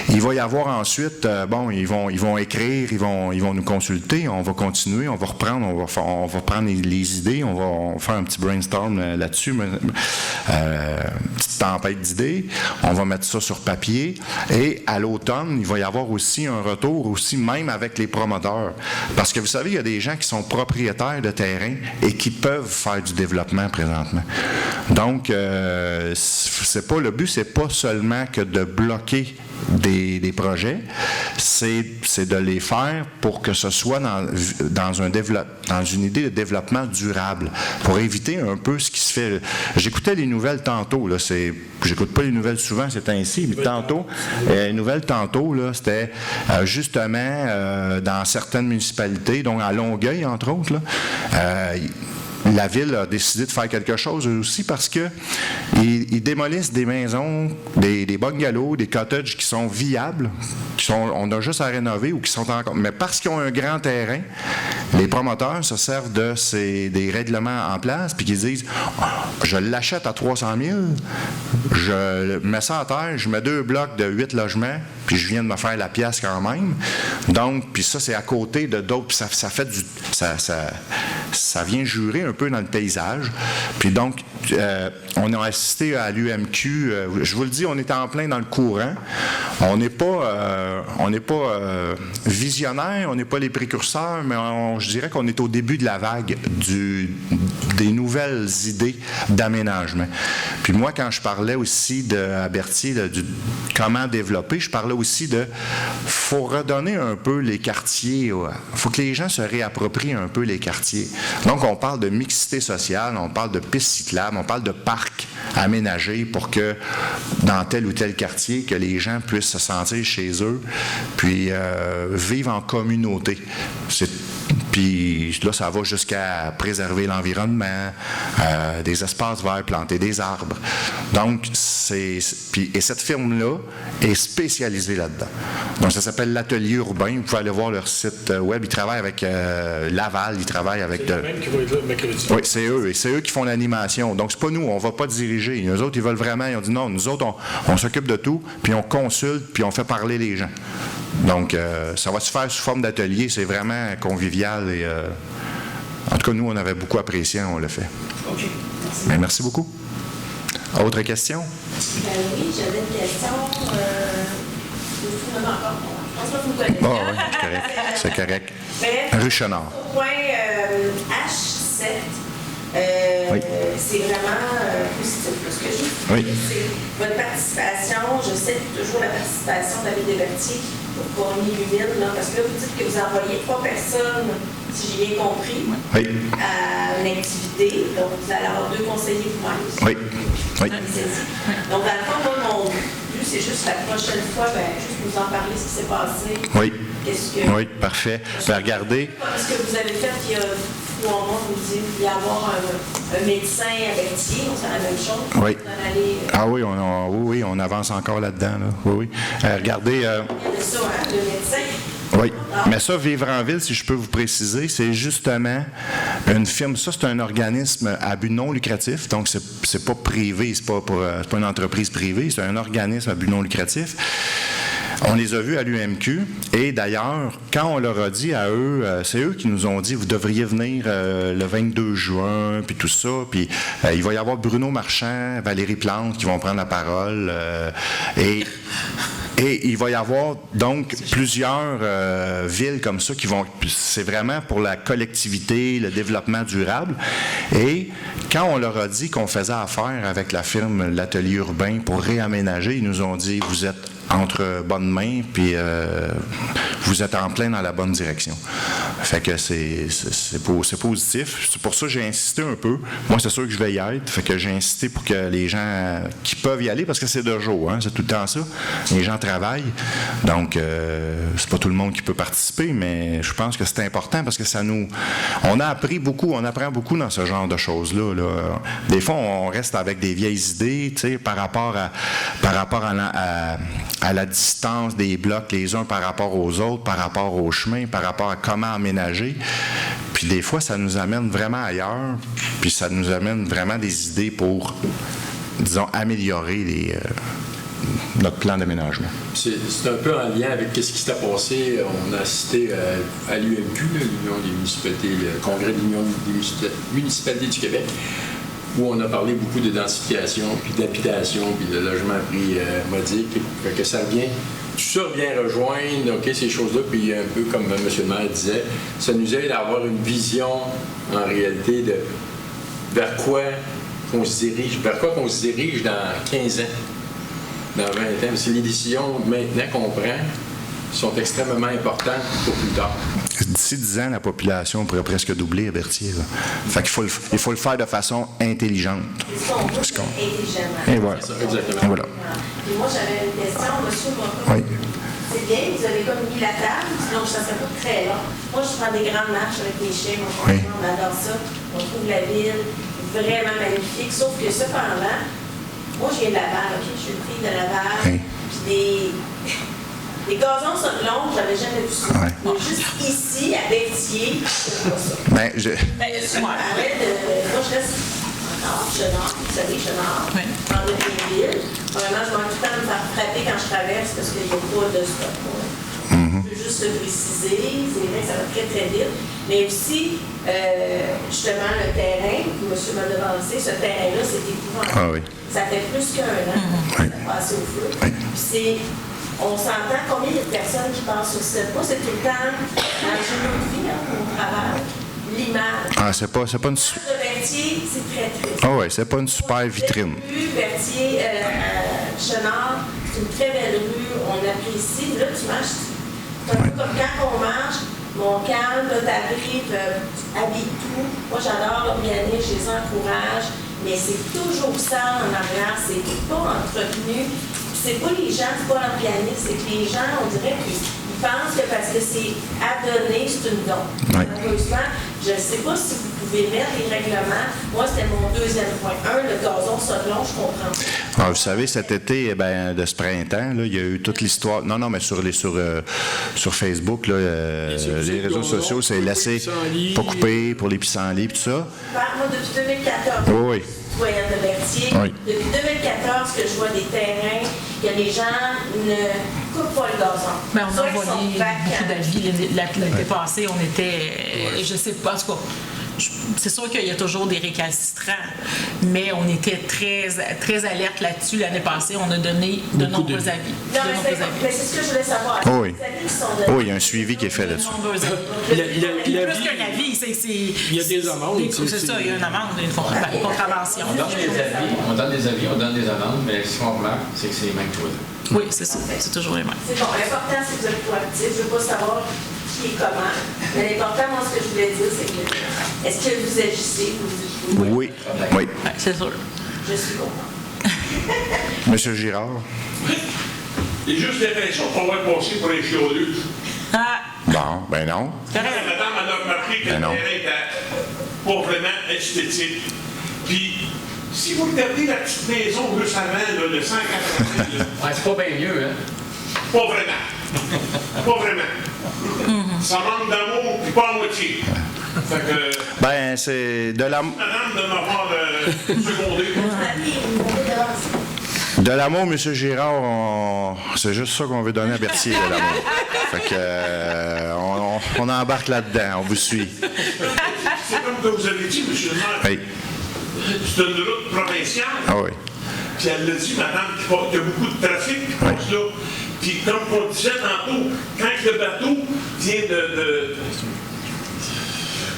Il va y avoir ensuite, ils vont écrire, ils vont nous consulter, on va continuer, on va reprendre, on va prendre les idées, on va faire un petit brainstorm là-dessus, petite tempête d'idées, on va mettre ça sur papier et à l'automne, il va y avoir aussi un retour aussi même avec les promoteurs. Parce que vous savez, il y a des gens qui sont propriétaires de terrain et qui peuvent faire du développement présentement. Donc, le but, c'est pas seulement que de bloquer des projets, c'est de les faire pour que ce soit dans une idée de développement durable, pour éviter un peu ce qui se fait. J'écoutais les nouvelles tantôt, là, j'écoute pas les nouvelles souvent, c'est ainsi, mais tantôt, les nouvelles tantôt, là, c'était justement dans certaines municipalités, donc à Longueuil, entre autres, là, la Ville a décidé de faire quelque chose aussi parce que ils démolissent des maisons, des bungalows, des cottages qui sont viables, on a juste à rénover ou qui sont encore... Mais parce qu'ils ont un grand terrain, les promoteurs se servent des règlements en place puis qu'ils disent « Je l'achète à 300 000, je mets ça à terre, je mets 2 blocs de 8 logements, puis je viens de me faire la pièce quand même. » Donc, puis ça, c'est à côté de d'autres, puis ça fait du... Ça vient jurer un peu dans le paysage. Puis donc, on a assisté à l'UMQ, je vous le dis, on est en plein dans le courant. On n'est pas visionnaire, on n'est pas les précurseurs, mais je dirais qu'on est au début de la vague des nouvelles idées d'aménagement. Puis moi, quand je parlais aussi à Berthier du comment développer, je parlais aussi faut redonner un peu les quartiers, il faut que les gens se réapproprient un peu les quartiers. Donc, on parle de mixité sociale, on parle de pistes cyclables, on parle de parcs aménagés pour que dans tel ou tel quartier, que les gens puissent se sentir chez eux, puis vivre en communauté. Puis là, ça va jusqu'à préserver l'environnement, des espaces verts, planter des arbres. Donc, et cette firme-là est spécialisée là-dedans. Donc, ça s'appelle l'Atelier Urbain. Vous pouvez aller voir leur site web. Ils travaillent avec Laval, ils travaillent avec... C'est eux-mêmes qui vont être là mercredi. Oui, c'est eux. Et c'est eux qui font l'animation. Donc, c'est pas nous, on va pas diriger. Eux autres, ils veulent vraiment... Ils ont dit non, nous autres, on s'occupe de tout, puis on consulte, puis on fait parler les gens. Donc, ça va se faire sous forme d'atelier. C'est vraiment convivial. Et, en tout cas, nous, on avait beaucoup apprécié, on l'a fait. OK. Merci. Bien, merci beaucoup. Autre question? Oui, j'avais une question. Je pense pas que vous connaissez. Oh, oui, c'est correct. C'est correct. Bref, Rue Chenard. au point H7, oui. c'est vraiment positif. Ce que je veux oui. dire, c'est votre participation. Je sais toujours la participation d'David Desbertier pour gagner l'UMIL, parce que là, vous dites que vous envoyez 3 personnes, si j'ai bien compris, oui. à une activité. Donc, vous allez avoir 2 conseillers vous-même. Oui. Oui. Donc, dans le fond, moi, mon but, c'est juste la prochaine fois, juste nous en parler, ce qui s'est passé. Oui. Qu'est-ce que... Oui, parfait. Regardez. Ce que vous avez fait, il y a 3 mois, vous disiez qu'il voulait avoir un médecin à Berthier, donc c'est la même chose. Oui. Ah oui, on avance encore là-dedans. Là. Oui, oui. Regardez. Il y a ça, le médecin. Oui, mais ça, Vivre en ville, si je peux vous préciser, c'est justement une firme. Ça, c'est un organisme à but non lucratif, donc c'est pas privé, c'est pas une entreprise privée, c'est un organisme à but non lucratif. On les a vus à l'UMQ et d'ailleurs, quand on leur a dit à eux, c'est eux qui nous ont dit, vous devriez venir le 22 juin, puis tout ça, puis il va y avoir Bruno Marchand, Valérie Plante qui vont prendre la parole et il va y avoir donc plusieurs villes comme ça qui vont... C'est vraiment pour la collectivité, le développement durable. Et quand on leur a dit qu'on faisait affaire avec la firme L'Atelier Urbain pour réaménager, ils nous ont dit, vous êtes entre bonnes mains, puis vous êtes en plein dans la bonne direction. Fait que c'est positif. C'est pour ça que j'ai insisté un peu. Moi, c'est sûr que je vais y être. Fait que j'ai insisté pour que les gens qui peuvent y aller, parce que c'est de jour, hein, c'est tout le temps ça. Les gens travaillent. Donc, c'est pas tout le monde qui peut participer, mais je pense que c'est important parce que ça nous... On a appris beaucoup, on apprend beaucoup dans ce genre de choses-là. Là. Des fois, on reste avec des vieilles idées, tu sais, par rapport à la distance des blocs les uns par rapport aux autres, par rapport au chemin, par rapport à comment aménager. Puis des fois, ça nous amène vraiment ailleurs, puis ça nous amène vraiment des idées pour, disons, améliorer notre plan d'aménagement. C'est un peu en lien avec ce qui s'est passé. On a assisté à l'UMQ, l'Union des municipalités, le Congrès de l'Union des municipalités du Québec, où on a parlé beaucoup de densification, puis d'habitation, puis de logement à prix modique. Que ça vient, tout ça vient rejoindre ces choses-là, puis un peu comme M. le maire disait, ça nous aide à avoir une vision, en réalité, de vers quoi qu'on se dirige dans 15 ans, dans 20 ans. Parce que les décisions maintenant qu'on prend sont extrêmement importantes pour plus tard. D'ici 10 ans, la population pourrait presque doubler à Berthier. Là. Fait qu'il faut le faire de façon intelligente. C'est ça, on veut intelligemment. Et voilà. Exactement. Et voilà. Et moi, j'avais une question, M. Morin. Oui. c'est bien, vous avez comme mis la table, sinon ça serait pas très long. Moi, je prends des grandes marches avec mes chiens, mon conjoint, on adore ça. On trouve la ville vraiment magnifique, sauf que cependant, moi, je viens de Laval, OK? Je suis une fille de Laval, puis des gazons sur l'ombre, j'avais jamais vu ça. Mais juste ici, à Berthier, c'est pas ça. Ben, Je parlais de... Moi, je reste encore Chenard, vous savez, Chenard, en Deville. Vraiment, je manque tout le temps de me faire frapper quand je traverse parce qu'il n'y a pas de stop. Je veux juste le préciser, c'est vrai que ça va très, très vite. Mais aussi, justement, le terrain, que monsieur m'a devancé, ce terrain-là, c'est épouvantable. Ça fait plus qu'1 an que ça a passé au feu. Puis on s'entend combien il y a de personnes qui passent sur cette voie. C'est tout le temps dans une vie, au travail. L'image. Ah, c'est pas une... L'image de Berthier, c'est très triste. Ah oui, c'est pas une super vitrine. Berthier, Chenard, c'est une très belle rue, on apprécie. Là, tu marches, c'est un peu comme quand on marche, Montcalm, là, t'arrives, habite tout. Moi, j'adore l'organisme, je les encourage, mais c'est toujours ça en arrière, c'est pas entretenu. C'est pas les gens, c'est pas l'organisme, c'est que les gens, on dirait qu'ils pensent que parce que c'est à donner, c'est une don. Malheureusement, je ne sais pas si vous pouvez mettre les règlements. Moi, c'était mon deuxième point. Le gazon Sodelon, je comprends. Ah, vous savez, cet été, de ce printemps, là, il y a eu toute l'histoire. Non, mais sur Facebook, là, les réseaux sociaux, c'est laissé pas coupé pour les pissenlits et tout ça. Moi, depuis 2014. Oui. Citoyenne de Berthier. Depuis 2014 que je vois des terrains que les gens ne coupent pas le gazon. Mais on a envoyé beaucoup d'avis. L'été passé, on était, je sais pas, en tout cas, c'est sûr qu'il y a toujours des récalcitrants, mais on était très, très alerte là-dessus. L'année passée, on a donné de nombreux avis. Non, mais c'est ce que je voulais savoir. Oui, il y a un suivi qui est fait là-dessus. Plus qu'un avis, il y a des amendes. C'est ça, il y a une amende, une contravention. On donne des avis, on donne des amendes, mais ce qu'on remarque, c'est que c'est les mêmes choses. Oui, c'est ça. C'est toujours les mêmes. C'est bon. L'important, c'est que vous êtes proactif. Je ne veux pas savoir qui et comment. Mais l'important, moi, ce que je voulais dire, c'est que est-ce que vous agissez? Oui. C'est sûr. Je suis content. Monsieur Girard. J'ai juste l'impression qu'on va passer pour les chiolus. Bon, ben non. Madame, elle a remarqué que le terrain était pas vraiment esthétique. Puis, si vous regardez la petite maison juste avant, là, le 180 c'est pas bien mieux, hein? Pas vraiment. Pas vraiment. Ça manque d'amour, puis pas à moitié. Fait que... c'est de l'amour... Madame de m'avoir secondé. De l'amour, M. Girard, c'est juste ça qu'on veut donner à Berthier, de l'amour. Fait que, on embarque là-dedans, on vous suit. C'est comme que vous avez dit, M. le maire. Oui. C'est une route provinciale. Ah oui. Puis elle l'a dit, madame, qu'il y a beaucoup de trafic qui passe là. Puis comme on disait tantôt, quand le bateau vient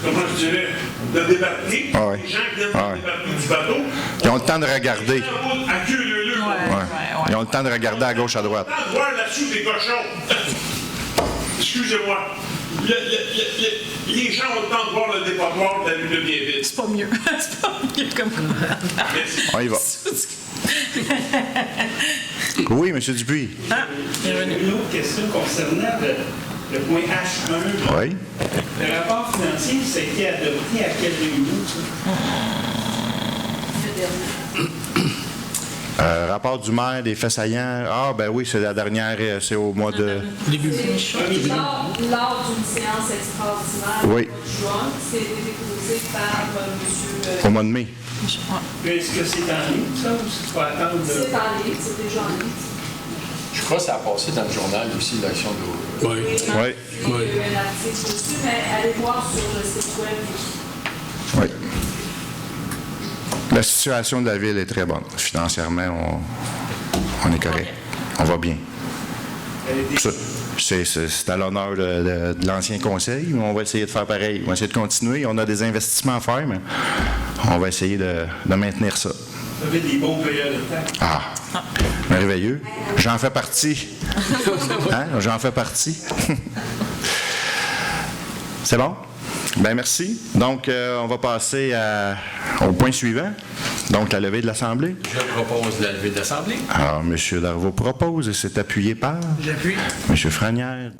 comment je dirais, de débarquer, les gens qui viennent de débarquer du bateau, ils ont le temps de regarder. À queue leu. Ils ont le temps de regarder à gauche, à droite. On a le temps de voir là-dessus des cochons. Excusez-moi. Les gens ont le temps de voir le dépotoir de la rue de Bienville. C'est pas mieux. C'est pas mieux comme On y va. Oui, M. Dupuis. Une autre question concernant le point H1. Oui. Le rapport financier, ça a été adopté à quelle réunion? Rapport du maire des faits saillants. Ah, ben oui, c'est la dernière, c'est au mois de... Début. Lors d'une séance extraordinaire Oui. au mois de juin, c'est déposé par M. Au mois de mai. Est-ce que c'est en ligne, ça, ou c'est pas attendre? C'est en ligne, c'est déjà en ligne. Je crois que ça a passé dans le journal aussi, l'action de l'eau. Oui. Il y a eu un article dessus, mais allez voir sur le site web. Oui. La situation de la ville est très bonne. Financièrement, on est correct. On va bien. C'est à l'honneur de l'ancien conseil, mais on va essayer de faire pareil. On va essayer de continuer. On a des investissements à faire, mais on va essayer de maintenir ça. Vous avez des bons payeurs de taxes. Ah, merveilleux. J'en fais partie. Hein? J'en fais partie. C'est bon? Bien, merci. Donc, on va passer au point suivant, donc la levée de l'Assemblée. Je propose la levée de l'Assemblée. Alors, M. Darvaux propose et c'est appuyé par... J'appuie. M. Franière.